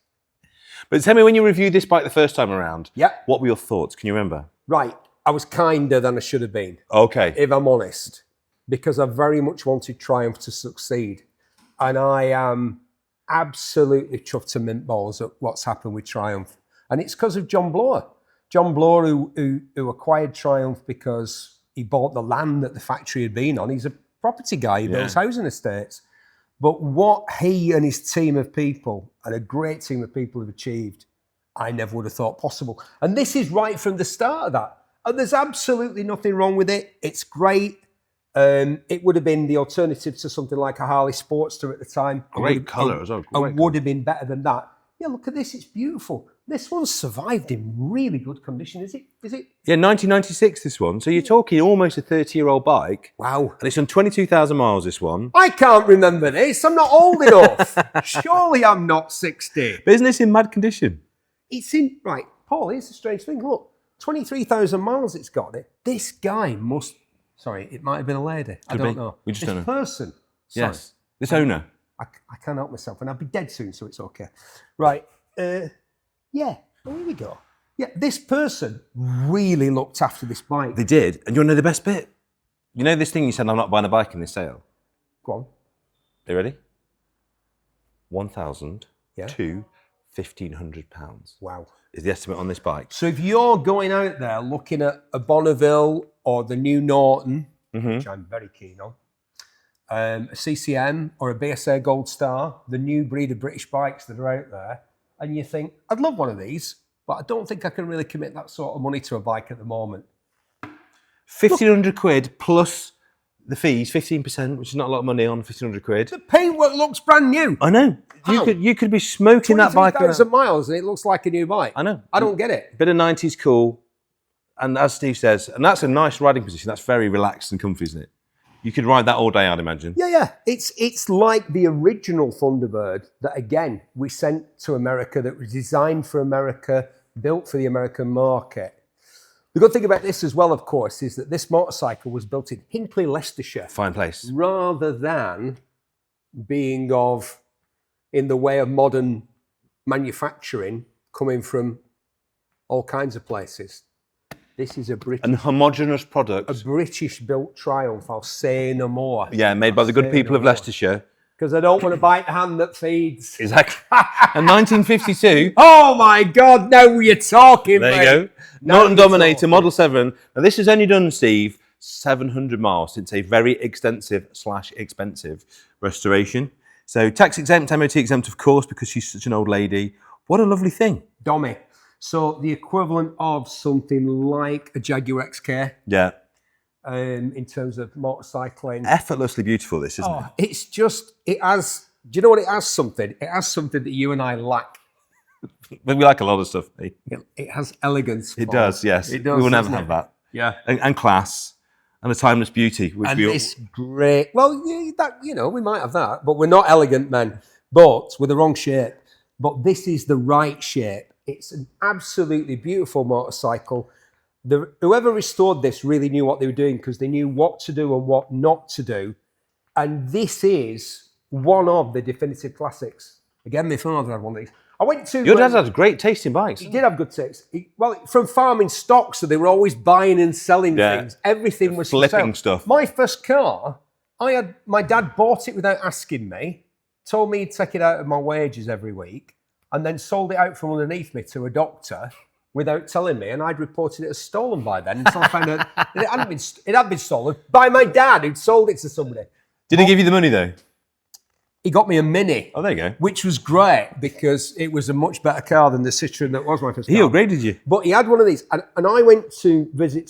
But tell me, when you reviewed this bike the first time around, yeah, what were your thoughts? Can you remember? Right. I was kinder than I should have been. Okay. If I'm honest. Because I very much wanted Triumph to succeed. And I am absolutely chuffed to mint balls at what's happened with Triumph. And it's because of John Blower. John Blower, who acquired Triumph because he bought the land that the factory had been on. He's a property guy. He builds housing estates. But what he and his team of people, and a great team of people, have achieved, I never would have thought possible. And this is right from the start of that. And there's absolutely nothing wrong with it. It's great. It would have been the alternative to something like a Harley Sportster at the time. Great colour as well. It would have been better than that. Yeah, look at this. It's beautiful. This one's survived in really good condition. Is it? Yeah, 1996, this one. So you're talking almost a 30-year-old bike. Wow. And it's done 22,000 miles, this one. I can't remember this. I'm not old enough. Surely I'm not 60. But isn't this in mad condition? It's in... Right, Paul, here's the strange thing. Look, 23,000 miles it's got it. This guy must... Sorry, it might have been a lady. I don't know. We just don't know. This person. Sorry. Yes. This owner. I can't help myself, and I'll be dead soon, so it's okay. Right. Yeah. Well, here we go. Yeah, this person really looked after this bike. They did. And you want to know the best bit? You know this thing you said, I'm not buying a bike in this sale? Go on. Are you ready? 1,000 to £1,500. Wow. Is the estimate on this bike. So if you're going out there looking at a Bonneville or the new Norton, which I'm very keen on, a CCM or a BSA Gold Star, the new breed of British bikes that are out there, and you think, I'd love one of these, but I don't think I can really commit that sort of money to a bike at the moment. 1,500 quid plus the fees, 15%, which is not a lot of money on 1,500 quid. The paintwork looks brand new. I know. You could be smoking that bike. 23,000 miles and it looks like a new bike. I know. I don't get it. Bit of 90s cool. And as Steve says, and that's a nice riding position. That's very relaxed and comfy, isn't it? You could ride that all day, I'd imagine. Yeah. It's like the original Thunderbird that, again, we sent to America, that was designed for America, built for the American market. The good thing about this as well, of course, is that this motorcycle was built in Hinckley, Leicestershire. Fine place. Rather than being in the way of modern manufacturing coming from all kinds of places. This is a British... An homogenous product. A British-built Triumph, I'll say no more. Yeah, made by the good people of Leicestershire. Because I don't want to bite the hand that feeds. Exactly. And 1952... Oh my God, now you're talking, There mate. you go. Norton Dominator, Model 7. Now this is only done, Steve, 700 miles since a very extensive / expensive restoration. So tax exempt, MOT exempt, of course, because she's such an old lady. What a lovely thing. Dommy. So the equivalent of something like a Jaguar XK. Yeah. In terms of motorcycling. Effortlessly beautiful, this, isn't it? It's just, it has, do you know what it has something? It has something that you and I lack. But we like a lot of stuff. Eh? It has elegance. It does, yes. It does, we will never doesn't have it? that. Yeah. And class and a timeless beauty. Which And we all, it's great. Well, yeah, that, you know, we might have that, but we're not elegant men. But we're the wrong shape. But this is the right shape. It's an absolutely beautiful motorcycle. Whoever restored this really knew what they were doing because they knew what to do and what not to do. And this is one of the definitive classics. Again, my father had one of these. I went to... Your dad had great taste in bikes. He did have good taste. Well, from farming stock, so they were always buying and selling things. Everything was for flipping sale. stuff. My first car, my dad bought it without asking me, told me he'd take it out of my wages every week, and then sold it out from underneath me to a doctor without telling me, and I'd reported it as stolen by then until I found out that it had been stolen by my dad who'd sold it to somebody. Did he give you the money, though? He got me a Mini. Oh, there you go. Which was great because it was a much better car than the Citroen that was my first car. He upgraded you. But he had one of these, and I went to visit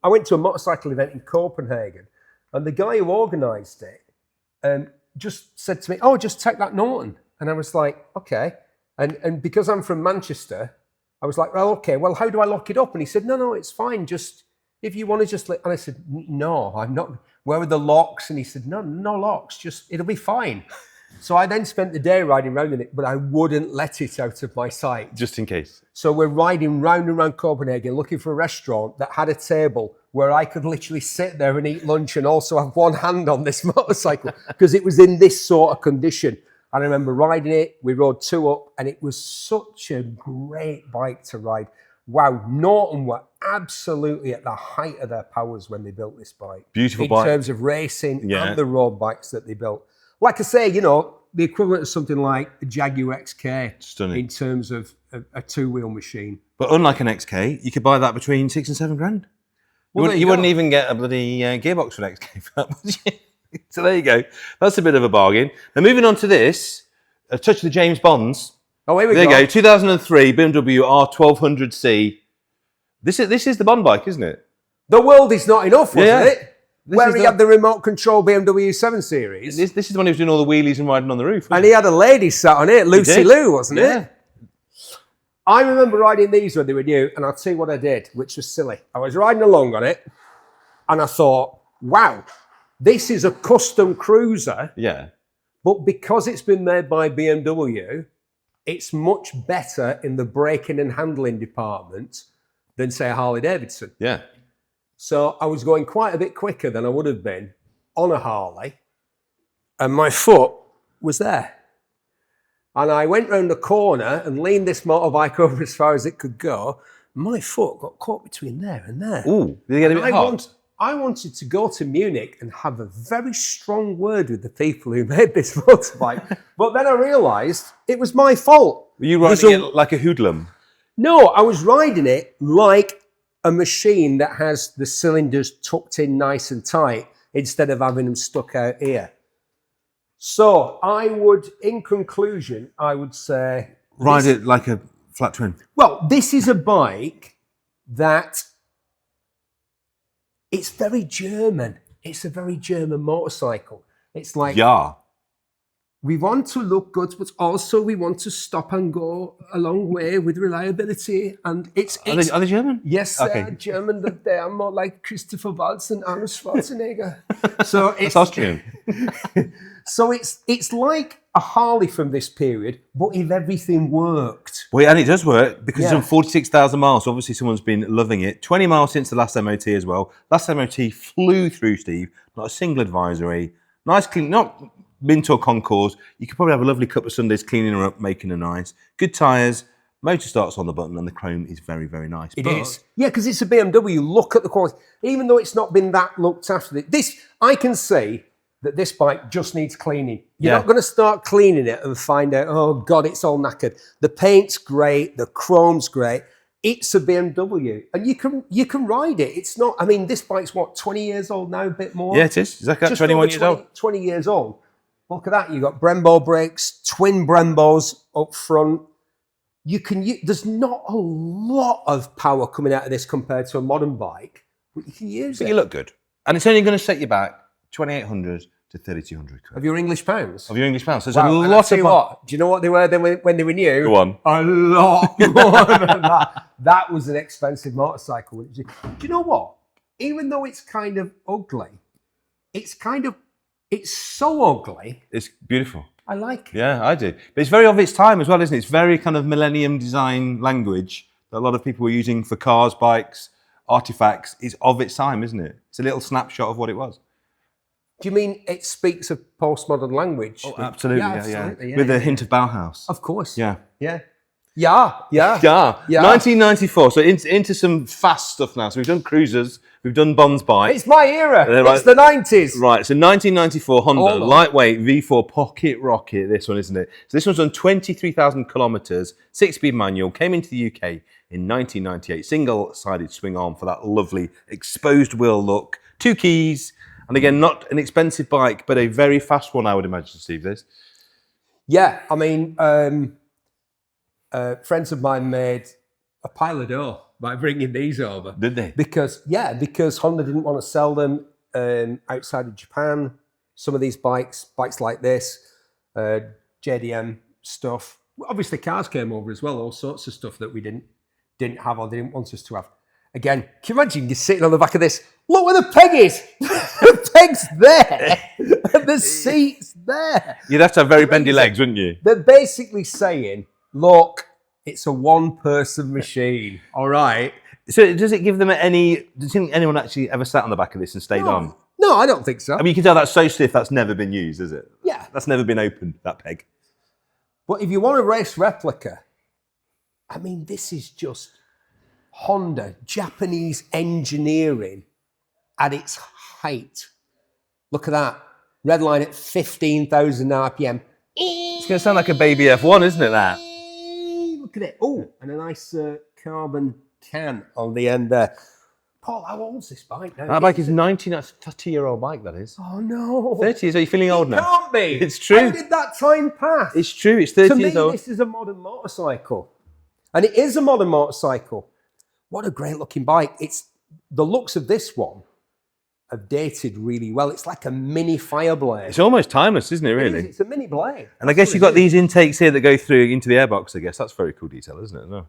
I went to a motorcycle event in Copenhagen, and the guy who organised it just said to me, "Oh, just take that Norton." And I was like, okay. And because I'm from Manchester, I was like, well, okay, well, how do I lock it up? And he said, no, it's fine. Just, if you want to just, and I said, no, I'm not. Where are the locks? And he said, no locks, just, it'll be fine. So I then spent the day riding around in it, but I wouldn't let it out of my sight. Just in case. So we're riding round and round Copenhagen looking for a restaurant that had a table where I could literally sit there and eat lunch and also have one hand on this motorcycle because it was in this sort of condition. I remember riding it, we rode 2 up, and it was such a great bike to ride. Wow, Norton were absolutely at the height of their powers when they built this bike. Beautiful bike. In terms of racing and the road bikes that they built. Like I say, you know, the equivalent of something like a Jaguar XK. Stunning. In terms of a 2-wheel machine. But unlike an XK, you could buy that between 6 and 7 grand. Well, you wouldn't even get a bloody gearbox for an XK for that, would you? So there you go. That's a bit of a bargain. Now moving on to this, a touch of the James Bonds. Oh, here we go. There you go. 2003 BMW R1200C. This is the Bond bike, isn't it? The world is not enough, wasn't it? Where he the- had the remote control BMW 7 Series. This is the one who was doing all the wheelies and riding on the roof. And he had a lady sat on it, Lucy did. Lou, wasn't Yeah. it? I remember riding these when they were new, and I'll tell you what I did, which was silly. I was riding along on it, and I thought, wow, this is a custom cruiser, Yeah. but because it's been made by BMW, it's much better in the braking and handling department than, say, a Harley Davidson. Yeah. So I was going quite a bit quicker than I would have been on a Harley, and my foot was there. And I went round the corner and leaned this motorbike over as far as it could go. My foot got caught between there and there. Ooh, did it get a bit hot? I wanted to go to Munich and have a very strong word with the people who made this motorbike. But then I realised it was my fault. Were you riding it like a hoodlum? No, I was riding it like a machine that has the cylinders tucked in nice and tight instead of having them stuck out here. So I would, in conclusion, I would say... Ride it like a flat twin. Well, this is a bike that... It's very German. It's a very German motorcycle. It's like... Yeah. We want to look good, but also we want to stop and go a long way with reliability. And it's Are they German? Yes, Okay. they're German. They are more like Christopher Waltz and Arnold Schwarzenegger. So It's Austrian. So it's like a Harley from this period, but if everything worked. Well, and it does work because it's Yeah. on 46,000 miles. So obviously, someone's been loving it. 20 miles since the last MOT as well. Last MOT flew through, Steve. Not a single advisory. Nice, clean, not been to a concourse. You could probably have a lovely couple of Sundays cleaning her up, making her nice. Good tyres. Motor starts on the button, and the chrome is very, very nice. It is. Yeah, because it's a BMW. Look at the quality. Even though it's not been that looked after. This, I can see that this bike just needs cleaning. You're not going to start cleaning it and find out, oh God, it's all knackered. The paint's great, the chrome's great. it's a BMW, and you can ride it. It's not. I mean, this bike's what, 20 years old now, a bit more. Yeah, it is. Is that Just 21 over years old? 20 years old. Look at that. You got Brembo brakes, twin Brembos up front. There's not a lot of power coming out of this compared to a modern bike, but you can use it. But you look good, and it's only going to set you back 2,800 to 3,200 quid. Of your English pounds? Of your English pounds. So there's Wow, a and lot of. what? Do you know what they were then when they were new? Go on. A lot more than that. That was an expensive motorcycle. Do you know what? Even though it's kind of ugly, it's so ugly. It's beautiful. I like it. Yeah, I do. But it's very of its time as well, isn't it? It's very kind of millennium design language that a lot of people were using for cars, bikes, artifacts. It's of its time, isn't it? It's a little snapshot of what it was. Do you mean it speaks of postmodern language? Oh, absolutely, Yeah, yeah, absolutely, yeah, With a yeah. hint of Bauhaus. Of course. Yeah. Yeah. 1994. So into some fast stuff now. So we've done cruisers, we've done Bond's bike. It's my era. Right. It's the 90s. Right, so 1994 Honda, Hold on. lightweight V4 pocket rocket, this one, isn't it? So this one's done 23,000 kilometres, 6-speed manual, came into the UK in 1998, single-sided swing arm for that lovely exposed wheel look, 2 keys, and again, not an expensive bike, but a very fast one, I would imagine, Steve, this. Yeah, I mean, friends of mine made a pile of dough by bringing these over. Did they? Because Honda didn't want to sell them outside of Japan. Some of these bikes like this, JDM stuff. Obviously, cars came over as well. All sorts of stuff that we didn't have or they didn't want us to have. Again, can you imagine you're sitting on the back of this? Look where the peg is. The peg's there. And the seat's there. You'd have to have very bendy legs, wouldn't you? They're basically saying, look, it's a one-person machine. All right. So does it give them any... Do you think anyone actually ever sat on the back of this and stayed on? No, I don't think so. I mean, you can tell that's so stiff that's never been used, is it? Yeah. That's never been opened, that peg. But if you want to race replica, I mean, this is just Honda, Japanese engineering at its height. Look at that. Red line at 15,000 RPM. It's going to sound like a baby F1, isn't it, that? Look at it. Oh, and a nice carbon can on the end there. Paul, how old's this bike now? That bike is 30-year-old bike, that is. Oh, no. 30 years old. Are you feeling old now? Can't be. It's true. How did that time pass? It's true. It's 30 To me, years old. this is a modern motorcycle. And it is a modern motorcycle. What a great looking bike. The looks of this one have dated really well. It's like a mini Fireblade. It's almost timeless, isn't it, really? It's a mini blade. And I guess you've got these intakes here that go through into the airbox, I guess. That's very cool detail, isn't it? No.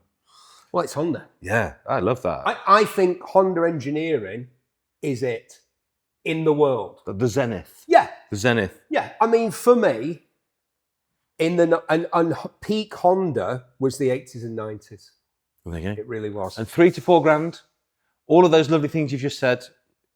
Well, it's Honda. Yeah, I love that. I think Honda engineering is it in the world. The Zenith. Yeah. The Zenith. Yeah. I mean, for me, and peak Honda was the 80s and 90s. There you go. It really was. And 3 to 4 grand, all of those lovely things you've just said,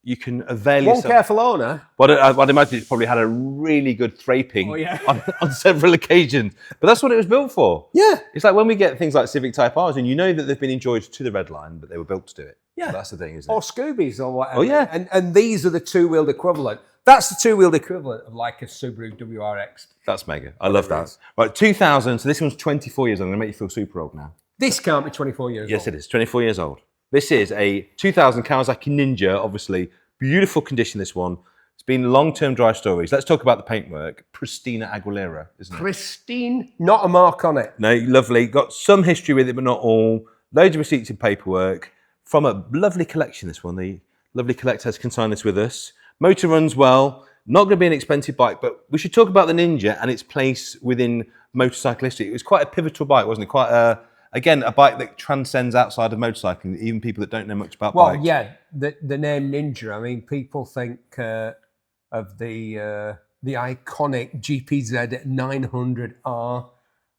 you can avail One yourself. careful owner. Well, I'd imagine it's probably had a really good thraping on several occasions. But that's what it was built for. Yeah. It's like when we get things like Civic Type Rs, and you know that they've been enjoyed to the red line, but they were built to do it. Yeah. So that's the thing, isn't Or it? Scoobies or whatever. Oh, yeah. And these are the two-wheeled equivalent. That's the two-wheeled equivalent of like a Subaru WRX. That's mega. I love that. Right, 2000, so this one's 24 years old. I'm going to make you feel super old now. This can't be 24 years old. Yes, it is. 24 years old. This is a 2000 Kawasaki Ninja, obviously. Beautiful condition, this one. It's been long-term dry storage. Let's talk about the paintwork. Pristina Aguilera, isn't it? Pristine, not a mark on it. No, lovely. Got some history with it, but not all. Loads of receipts and paperwork. From a lovely collection, this one. The lovely collector has consigned this with us. Motor runs well. Not going to be an expensive bike, but we should talk about the Ninja and its place within motorcycle history. It was quite a pivotal bike, wasn't it? Quite again, a bike that transcends outside of motorcycling, even people that don't know much about bikes. Well, yeah, the name Ninja. I mean, people think of the iconic GPZ 900R.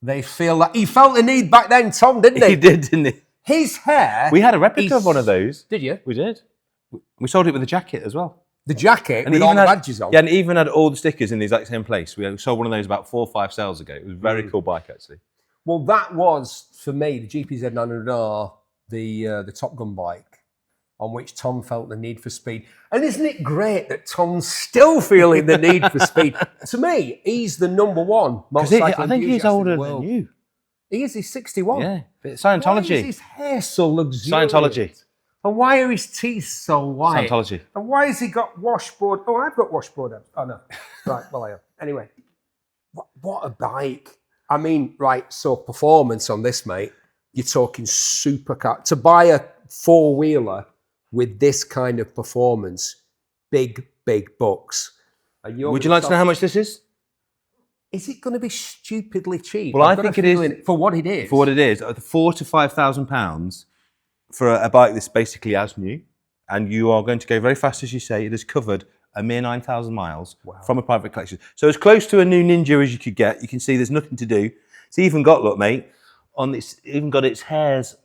They feel that he felt the need back then, Tom, didn't he? He did, didn't he? His hair. We had a replica of one of those. Did you? We did. We sold it with a jacket as well. The jacket And with it all even the had- badges on. Yeah, and it even had all the stickers in the exact same place. We sold one of those about 4 or 5 sales ago. It was a very cool bike, actually. Well, that was, for me, the GPZ 900R, the Top Gun bike, on which Tom felt the need for speed. And isn't it great that Tom's still feeling the need for speed? To me, he's the number one Because motorcycle I think he's enthusiast in older the than world. you. He's 61. Yeah, bit of Scientology. Why is his hair so luxuriant? Scientology. And why are his teeth so white? Scientology. And why has he got washboard? Oh, I've got washboard abs. Oh, no. Right, well, I have. Anyway, what a bike. I mean, right, so performance on this, mate, you're talking supercar. To buy a four-wheeler with this kind of performance, big bucks. Would you like to know how much this is? Is it going to be stupidly cheap? Well, I think it is. For what it is. For what it is, £4,000 to £5,000 for a bike that's basically as new. And you are going to go very fast, as you say. It has covered a mere 9,000 miles from a private collection. So as close to a new Ninja as you could get. You can see there's nothing to do. It's even got, look, mate, on this, even got its hairs.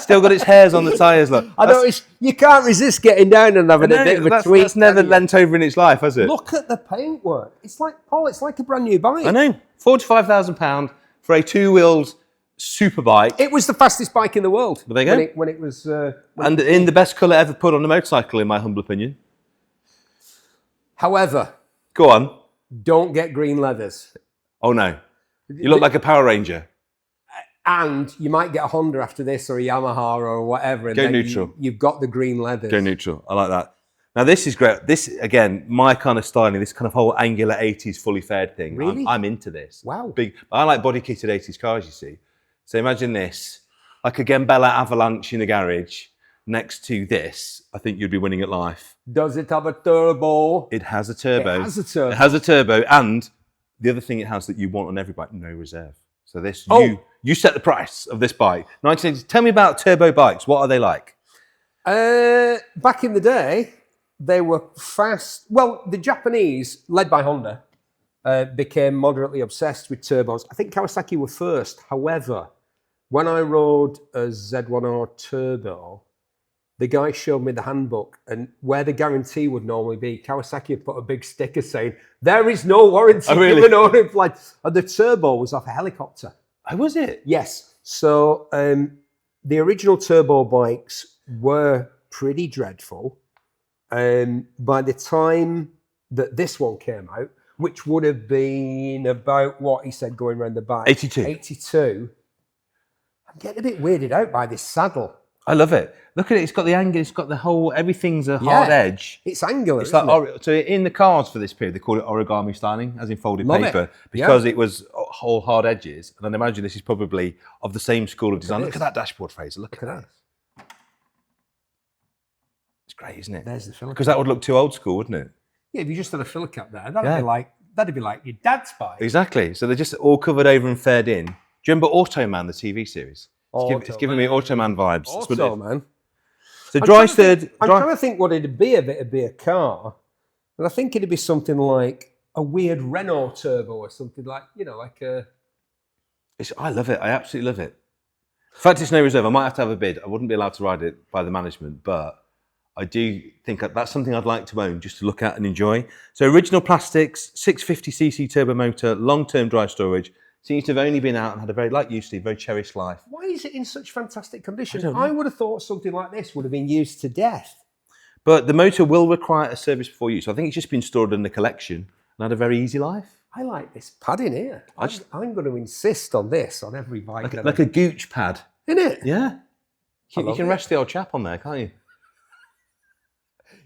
Still got its hairs on the tyres, look. I noticed you can't resist getting down and having a bit of a tweak. That's never lent over in its life, has it? Look at the paintwork. It's like, Paul, it's like a brand new bike. I know. £4,000 to £5,000 for a two-wheeled super bike. It was the fastest bike in the world. Well, there you go. When it was... and in the best colour ever put on a motorcycle, in my humble opinion. However... Go on. Don't get green leathers. Oh, no. You look like a Power Ranger. And you might get a Honda after this or a Yamaha or whatever. And Go then neutral. You've got the green leathers. Go neutral. I like that. Now, this is great. This, again, my kind of styling, this kind of whole angular 80s fully fared thing. Really? I'm into this. Wow. Big. I like body-kitted 80s cars, you see. So imagine this, like a Gembella Avalanche in a garage next to this. I think you'd be winning at life. Does it have a turbo? It has a turbo. It has a turbo. It has a turbo. And the other thing it has that you want on every bike, no reserve. So this, you set the price of this bike. 1980s. Tell me about turbo bikes. What are they like? Back in the day, they were fast. Well, the Japanese, led by Honda, became moderately obsessed with turbos. I think Kawasaki were first. However, when I rode a Z1R turbo, the guy showed me the handbook, and where the guarantee would normally be, Kawasaki had put a big sticker saying, there is no warranty given or implied. And the turbo was off a helicopter. Oh, was it? Yes. So the original turbo bikes were pretty dreadful. By the time that this one came out, which would have been about what he said going around the bike. 82. I'm getting a bit weirded out by this saddle. I love it. Look at it. It's got the angle. It's got the whole, everything's a hard edge. It's angular, It's like, so in the cars for this period, they call it origami styling, as in folded paper, because it was whole hard edges. And then imagine this is probably of the same school of design. Look at that dashboard, Fraser. Look at that. It's great, isn't it? There's the filler cap. Because that would look too old school, wouldn't it? Yeah, if you just had a filler cap there, that'd be like your dad's bike. Exactly. So they're just all covered over and fared in. Do you remember Automan, the TV series? It's giving me Automan vibes. Automan. So I'm trying to think what it'd be if it'd be a car. And I think it'd be something like a weird Renault turbo or something like, like a... I love it. I absolutely love it. In fact, it's no reserve. I might have to have a bid. I wouldn't be allowed to ride it by the management, but I do think that's something I'd like to own, just to look at and enjoy. So original plastics, 650cc turbo motor, long-term dry storage. Seems to have only been out and had a very, like you, Steve, very cherished life. Why is it in such fantastic condition? I would have thought something like this would have been used to death. But the motor will require a service before use. So I think it's just been stored in the collection and had a very easy life. I like this pad in here. I'm going to insist on this on every bike. Like a gooch pad. Isn't it? Yeah. You can rest the old chap on there, can't you?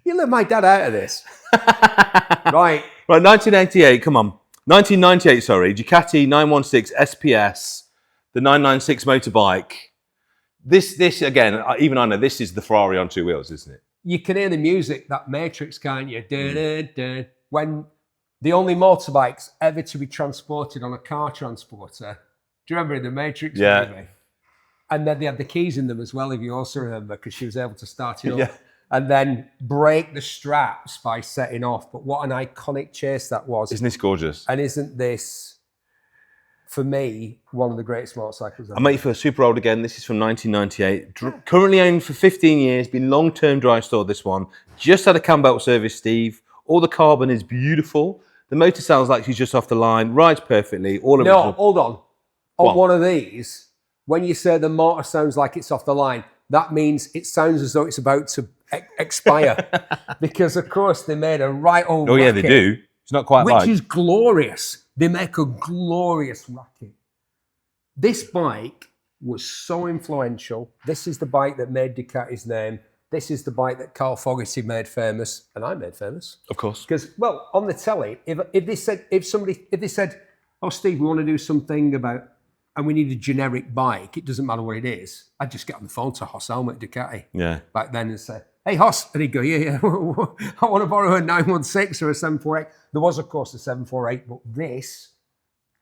You let my dad out of this. Right. Right, 1988, come on. 1998, sorry, Ducati 916 SPS, the 996 motorbike. This again, even I know this is the Ferrari on two wheels, isn't it? You can hear the music, that Matrix, can't you? When the only motorbikes ever to be transported on a car transporter. Do you remember in the Matrix movie? And then they had the keys in them as well, if you also remember, because she was able to start it up. Yeah. And then break the straps by setting off. But what an iconic chase that was. Isn't this gorgeous? And isn't this, for me, one of the greatest motorcycles ever? I make you feel super old again. This is from 1998. Currently owned for 15 years. Been long-term dry stored, this one. Just had a cam belt service, Steve. All the carbon is beautiful. The motor sounds like she's just off the line. Rides perfectly. All original. No, hold on. On one of these, when you say the motor sounds like it's off the line, that means it sounds as though it's about to expire. Because, of course, they made a right old racket. Yeah, they do. It's not quite which is glorious. They make a glorious racket. This bike was so influential. This is the bike that made Ducati's name. This is the bike that Carl Fogarty made famous, and I made famous. Of course. Because, well, on the telly, if they said, oh, Steve, we want to do something about, and we need a generic bike, it doesn't matter what it is, I'd just get on the phone to Hoss Helmet at Ducati back then and say, hey, Hoss, and he'd go, yeah, I want to borrow a 916 or a 748. There was, of course, a 748, but this,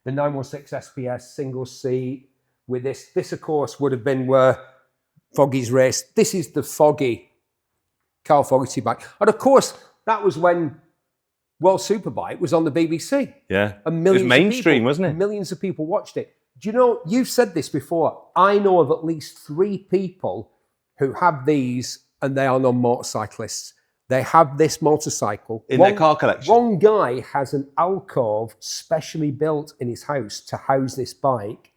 the 916 SPS, single seat, with this, of course, would have been where Foggy's race. This is the Foggy Carl Fogarty bike. And of course, that was when World Superbike was on the BBC. Yeah. And millions it was mainstream, of people, wasn't it? Millions of people watched it. Do you know, you've said this before. I know of at least 3 people who have these and they are non-motorcyclists. They have this motorcycle. In their car collection. One guy has an alcove specially built in his house to house this bike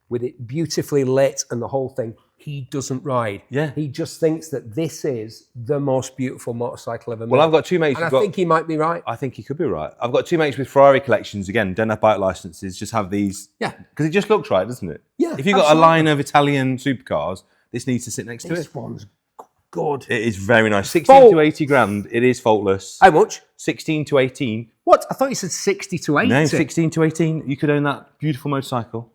with it beautifully lit and the whole thing. He doesn't ride. Yeah. He just thinks that this is the most beautiful motorcycle ever made. Well, I've got 2 mates. And I think he might be right. I think he could be right. I've got 2 mates with Ferrari collections. Again, don't have bike licenses, just have these. Yeah. Because it just looks right, doesn't it? Yeah, If you've got absolutely. a line of Italian supercars, this needs to sit next to This it. one's good. It is very nice. 16 to 80 grand. It is faultless. How much? 16 to 18. What? I thought you said 60 to 80. No, 16 to 18. You could own that beautiful motorcycle.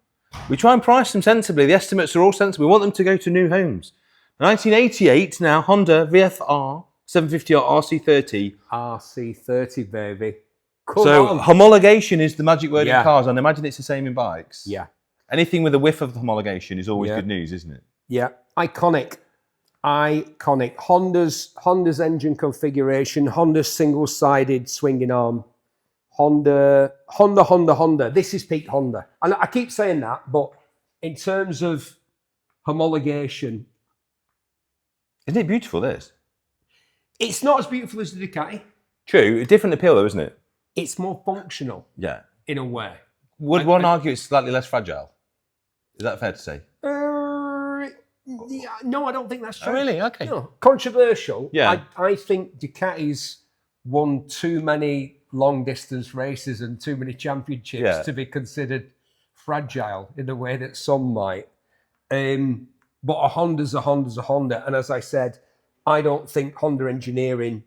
We try and price them sensibly. The estimates are all sensible. We want them to go to new homes. 1988 now, Honda VFR 750 or RC30. RC30, baby. Come So on. homologation is the magic word Yeah. in cars, and I imagine it's the same in bikes. Yeah. Anything with a whiff of homologation is always Yeah. good news, isn't it? Yeah. Iconic. Honda's engine configuration, Honda's single-sided swinging arm. Honda. This is peak Honda. And I keep saying that, but in terms of homologation, Isn't it beautiful, this? it's not as beautiful as the Ducati. True, a different appeal though, isn't it? It's more functional Yeah. in a way. Would one argue it's slightly less fragile? Is that fair to say? Yeah, no, I don't think that's true. Oh, really? Okay. No. Controversial. Yeah. I think Ducati's won too many long distance races and too many championships to be considered fragile in the way that some might. But a Honda's a Honda. And as I said, I don't think Honda engineering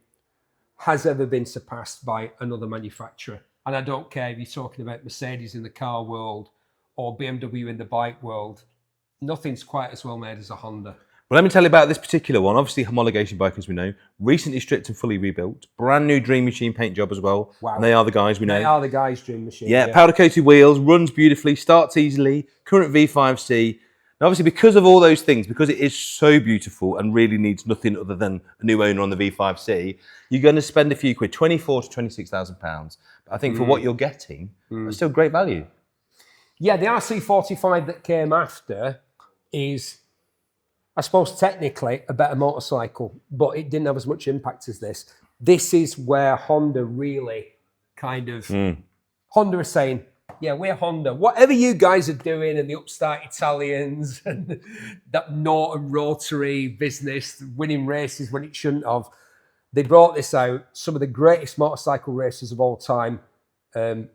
has ever been surpassed by another manufacturer. And I don't care if you're talking about Mercedes in the car world or BMW in the bike world. Nothing's quite as well made as a Honda. Well, let me tell you about this particular one. Obviously, homologation bike, as we know, recently stripped and fully rebuilt. Brand new Dream Machine paint job as well. Wow. And they are the guys we know. They are the guys' Dream Machine. Yeah, powder-coated wheels, runs beautifully, starts easily, current V5C. Now, obviously, because of all those things, because it is so beautiful and really needs nothing other than a new owner on the V5C, you're going to spend a few quid, £24,000 to £26,000. But I think for what you're getting, it's still great value. Yeah, the RC45 that came after is, I suppose, technically a better motorcycle, but it didn't have as much impact as this. This is where Honda really kind of, Honda is saying, yeah, we're Honda. Whatever you guys are doing and the upstart Italians and that Norton rotary business, winning races when it shouldn't have, they brought this out. Some of the greatest motorcycle racers of all time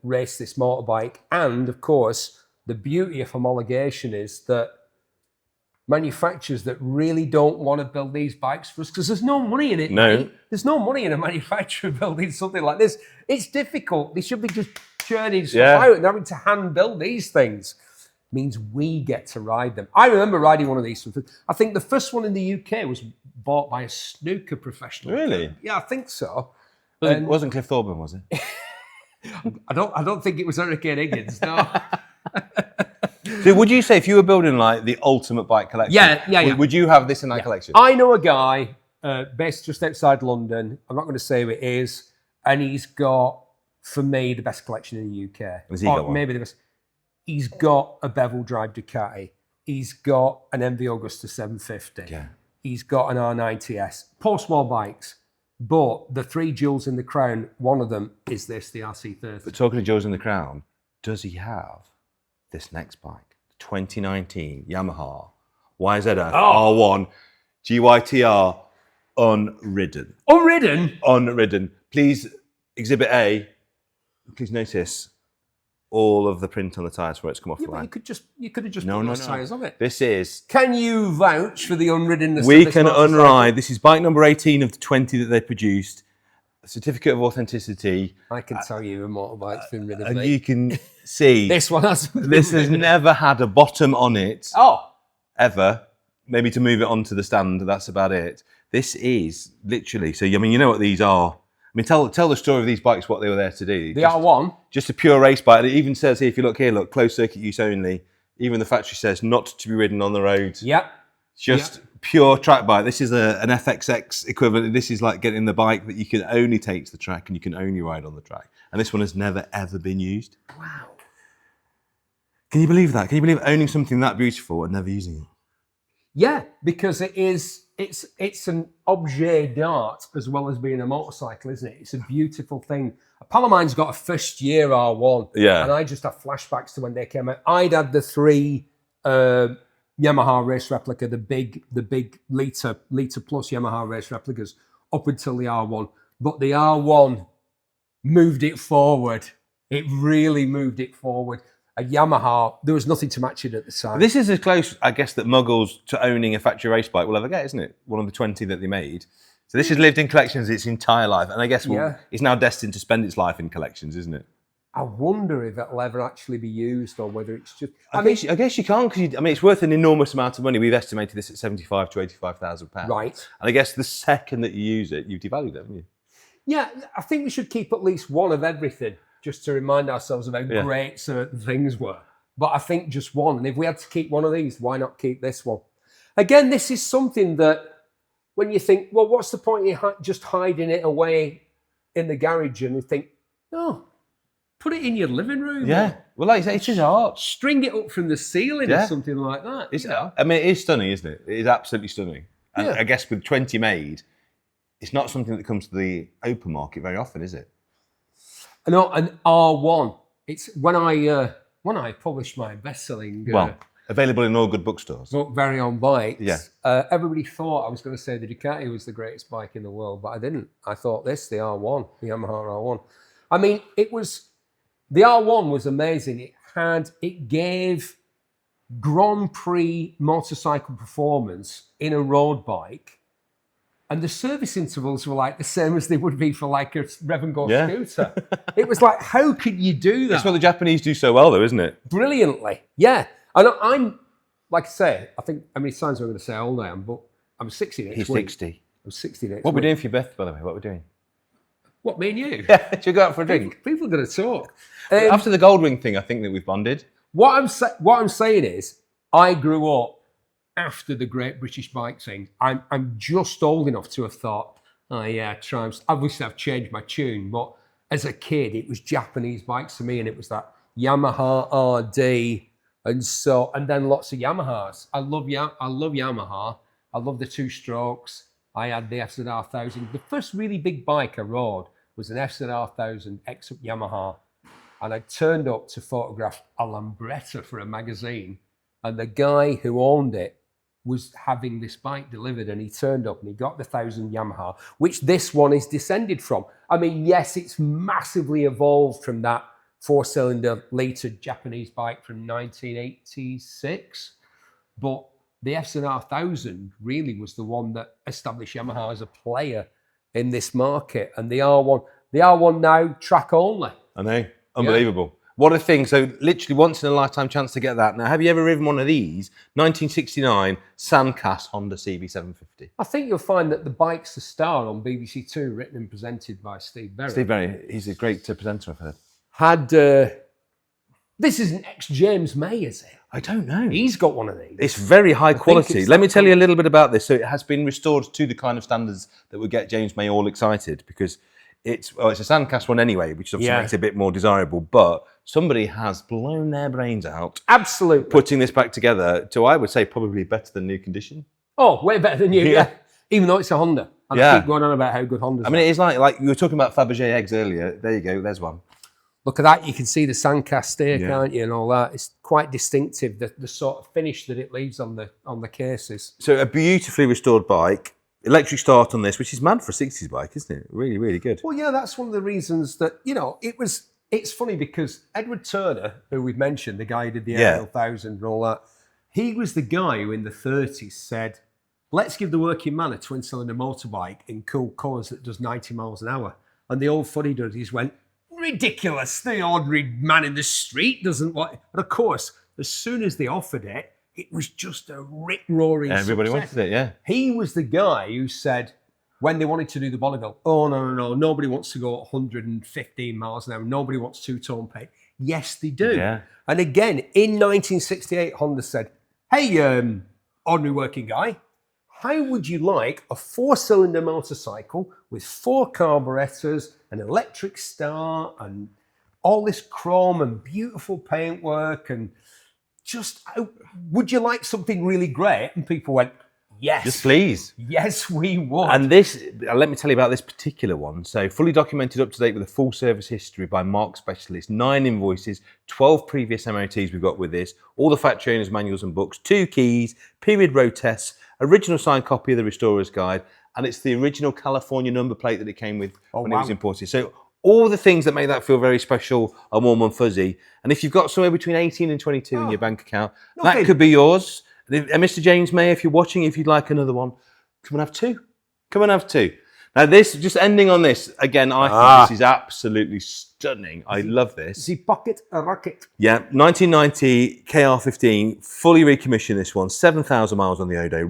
raced this motorbike. And, of course, the beauty of homologation is that manufacturers that really don't want to build these bikes for us, because there's no money in it. No. Mate. There's no money in a manufacturer building something like this. It's difficult. They should be just churning stuff out and having to hand build these things. Means we get to ride them. I remember riding one of these. I think the first one in the UK was bought by a snooker professional. Really? Yeah, I think so. It wasn't Cliff Thorburn, was it? I don't think it was Hurricane Higgins, no. So would you say if you were building like the ultimate bike collection, would you have this in that collection? I know a guy based just outside London. I'm not going to say who it is. And he's got, for me, the best collection in the UK. Has he got one? Maybe the best. He's got a bevel drive Ducati. He's got an MV Augusta 750. Yeah. He's got an R90S. Post-war bikes. But the 3 jewels in the crown, one of them is this, the RC30. But talking to Jewels in the Crown, does he have this next bike? 2019 Yamaha YZF R1 GYTR unridden. Unridden? Unridden. Please, Exhibit A, please notice all of the print on the tyres for it to come off Yeah, the but line. you could have just put those tyres on it. This is... Can you vouch for the unriddenness We of this can motorcycle? unride. This is bike number 18 of the 20 that they produced. A certificate of authenticity. I can tell you a motorbike's been rid of And me. you can see... This one has. This has never had a bottom on it. Oh. Ever. Maybe to move it onto the stand, that's about it. This is literally... So, I mean, you know what these are. I mean, tell the story of these bikes, what they were there to do. The R1? Just a pure race bike. It even says here, if you look here, look, closed circuit use only. Even the factory says not to be ridden on the road. Yep. Just pure track bike. This is an FXX equivalent. This is like getting the bike that you can only take to the track and you can only ride on the track. And this one has never, ever been used. Wow. Can you believe that? Can you believe owning something that beautiful and never using it? Yeah, because it's an objet d'art as well as being a motorcycle, isn't it? It's a beautiful thing. A pal of mine's got a first year R1. Yeah. And I just have flashbacks to when they came out. I'd had the 3 Yamaha race replica, the big litre plus Yamaha race replicas up until the R1. But the R1 moved it forward. It really moved it forward. A Yamaha, there was nothing to match it at the time. This is as close, I guess, that Muggles to owning a factory race bike will ever get, isn't it? One of the 20 that they made. So this has lived in collections its entire life. And I guess it's now destined to spend its life in collections, isn't it? I wonder if it'll ever actually be used or whether it's just... I guess you can't, because it's worth an enormous amount of money. We've estimated this at £75,000 to £85,000. Right. And I guess the second that you use it, you've devalued it, haven't you? Yeah, I think we should keep at least one of everything, just to remind ourselves of how great certain things were. But I think just one. And if we had to keep one of these, why not keep this one? Again, this is something that when you think, well, what's the point in just hiding it away in the garage, and you think, no, put it in your living room. Yeah. Well, like you say, it's just art. String it up from the ceiling or something like that. I mean, it is stunning, isn't it? It is absolutely stunning. And Yeah. I guess with 20 made, it's not something that comes to the open market very often, is it? No, an R1. It's when I published my best-selling available in all good bookstores. book, Very On Bikes, Yeah. Everybody thought I was going to say the Ducati was the greatest bike in the world, but I didn't. I thought the R1, the Yamaha R1. I mean, the R1 was amazing. It gave Grand Prix motorcycle performance in a road bike. And the service intervals were like the same as they would be for like a rev and go scooter. It was like, how could you do that? That's what the Japanese do so well, though, isn't it? Brilliantly, yeah. And I'm, like I say, I think how many times I'm going to say how old I am, but I'm 60 next week. He's 60. I'm 60 next What are we week. doing for your birthday, by the way? What are we doing? What, me and you? Yeah, should we go out for a drink? People are going to talk. After the gold ring thing, I think that we've bonded. What I'm saying is, I grew up after the Great British Bike thing. I'm just old enough to have thought, oh yeah, Triumphs. Obviously, I've changed my tune, but as a kid, it was Japanese bikes to me, and it was that Yamaha RD, and then lots of Yamahas. I love Yamaha. I love the 2-strokes. I had the FZR1000. The first really big bike I rode was an FZR1000 X-Up Yamaha, and I turned up to photograph a Lambretta for a magazine, and the guy who owned it was having this bike delivered, and he turned up and he got the 1000 Yamaha, which this one is descended from. I mean, yes, it's massively evolved from that 4-cylinder litre Japanese bike from 1986, but the FZR1000 really was the one that established Yamaha as a player in this market. And the R1 now track only. I know, unbelievable. What a thing. So literally once in a lifetime chance to get that. Now, have you ever ridden one of these? 1969 Sandcast Honda CB750. I think you'll find that the bike's a star on BBC Two, written and presented by Steve Berry. Steve Berry, he's a great presenter, I've heard. This isn't ex-James May, is it? I don't know. He's got one of these. It's very high quality. it's Let me that tell you a little bit about this. So it has been restored to the kind of standards that would get James May all excited, because it's a Sandcast one anyway, which obviously makes it a bit more desirable, but somebody has blown their brains out. Absolutely. Putting this back together to, I would say, probably better than new condition. Oh, way better than you, yeah. Even though it's a Honda. And I keep going on about how good Honda's I mean, it is like you were talking about Fabergé eggs earlier. There you go, there's one. Look at that, you can see the Sandcast steer, can't you, and all that. It's quite distinctive, the sort of finish that it leaves on the cases. So a beautifully restored bike, electric start on this, which is mad for a 60s bike, isn't it? Really, really good. Well, yeah, that's one of the reasons that, it was it's funny because Edward Turner, who we've mentioned, the guy who did the Yeah. Ariel 1000 and all that, he was the guy who in the 30s said, let's give the working man a twin-cylinder motorbike in cool colours that does 90 miles an hour. And the old fuddy duddies went, ridiculous, the ordinary man in the street doesn't want it. But of course, as soon as they offered it, it was just a rip-roaring Everybody success. wanted it, yeah. He was the guy who said, when they wanted to do the Bonneville, oh, no, nobody wants to go 115 miles an hour. Nobody wants two-tone paint. Yes, they do. Yeah. And again, in 1968, Honda said, hey, ordinary working guy, how would you like a 4-cylinder motorcycle with 4 carburetors, an electric start, and all this chrome and beautiful paintwork, and just, would you like something really great? And people went, yes. Just please. Yes, we would. And this, let me tell you about this particular one. So fully documented, up to date with a full service history by Mark Specialist, 9 invoices, 12 previous MOTs we've got with this, all the factory owners' manuals and books, 2 keys, period road tests, original signed copy of the Restorer's Guide, and it's the original California number plate that it came with when it was imported. So all the things that make that feel very special are warm and fuzzy. And if you've got somewhere between 18 and 22 in your bank account, that could be yours. And Mr. James May, if you're watching, if you'd like another one, come and have 2. Come and have 2. Now this, just ending on this, again, I think this is absolutely stunning. I love this. The pocket a rocket. Yeah, 1990 KR-15, fully recommissioned this one, 7,000 miles on the Odo,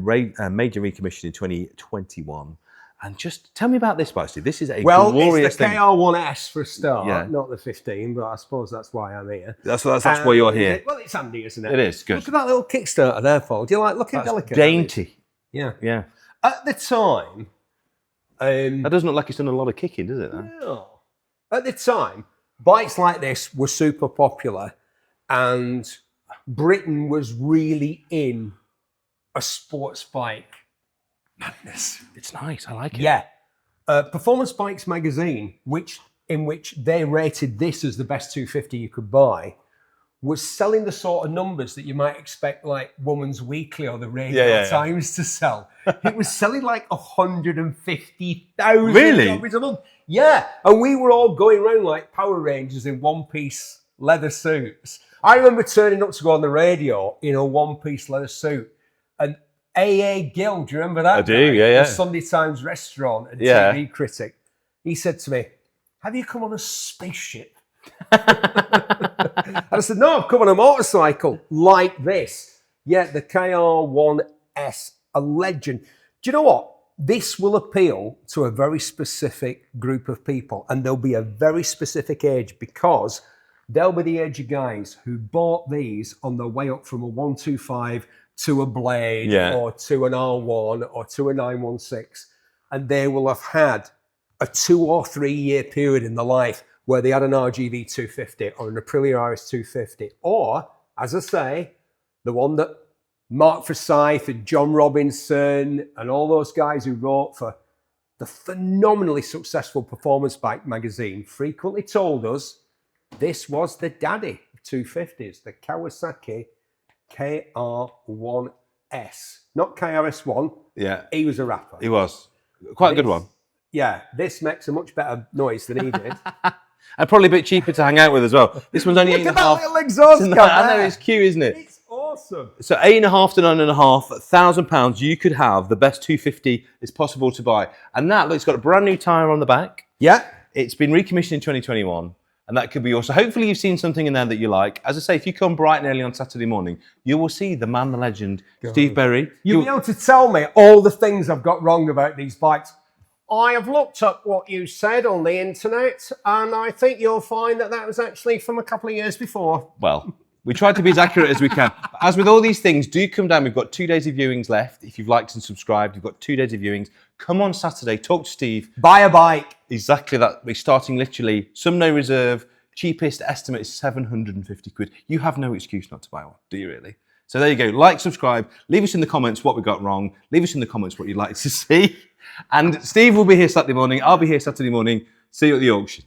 major recommission in 2021. And just tell me about this bike, Steve. This is a glorious it's the thing. KR-1S for a start, Yeah. not the 15, but I suppose that's why I'm here. That's why you're here. Well, it's handy, isn't it? It is, good. Look at that little Kickstarter there, Paul. Do you like looking delicate? Dainty. Yeah. Yeah. At the time... that doesn't look like it's done a lot of kicking, does it? Then? No. At the time, bikes like this were super popular, and Britain was really in a sports bike madness. It's nice. I like it. Yeah. Performance Bikes magazine, in which they rated this as the best 250 you could buy, was selling the sort of numbers that you might expect like Woman's Weekly or the Radio Times to sell. It was selling like 150,000 copies a month. Yeah, and we were all going around like Power Rangers in one-piece leather suits. I remember turning up to go on the radio in a one-piece leather suit, and A.A. Gill, do you remember that? I do, yeah. The Sunday Times restaurant and TV critic. He said to me, have you come on a spaceship? And I said, no, I've come on a motorcycle like this. Yeah, the KR-1S, a legend. Do you know what? This will appeal to a very specific group of people, and there'll be a very specific age, because they'll be the age of guys who bought these on their way up from a 125 to a Blade or to an R1 or to a 916, and they will have had a 2 or 3 year period in their life where they had an RGV 250 or an Aprilia RS 250, or, as I say, the one that Mark Forsyth and John Robinson and all those guys who wrote for the phenomenally successful Performance Bike magazine frequently told us this was the daddy of 250s, the Kawasaki KR-1S. Not KRS-1. Yeah. He was a rapper. He was. Quite a good one. Yeah, this makes a much better noise than he did. And probably a bit cheaper to hang out with as well. This one's only Look 8.5. at that little exhaust I cover. know, it's cute, isn't it? It's awesome. So £8.5 to £9.5 £1,000, you could have the best 250 it's possible to buy. And that, look, it's got a brand new tyre on the back. Yeah. It's been recommissioned in 2021. And that could be yours. So hopefully you've seen something in there that you like. As I say, if you come bright and early on Saturday morning, you will see the man, the legend, Steve Berry. You'll be able to tell me all the things I've got wrong about these bikes. I have looked up what you said on the internet, and I think you'll find that was actually from a couple of years before. Well, we try to be as accurate as we can. As with all these things, do come down. We've got 2 days of viewings left. If you've liked and subscribed, you've got 2 days of viewings. Come on Saturday, talk to Steve. Buy a bike. Exactly that. We're starting literally, some no reserve. Cheapest estimate is 750 quid. You have no excuse not to buy one, do you really? So there you go. Like, subscribe. Leave us in the comments what we got wrong. Leave us in the comments what you'd like to see. And Steve will be here Saturday morning. I'll be here Saturday morning. See you at the auction.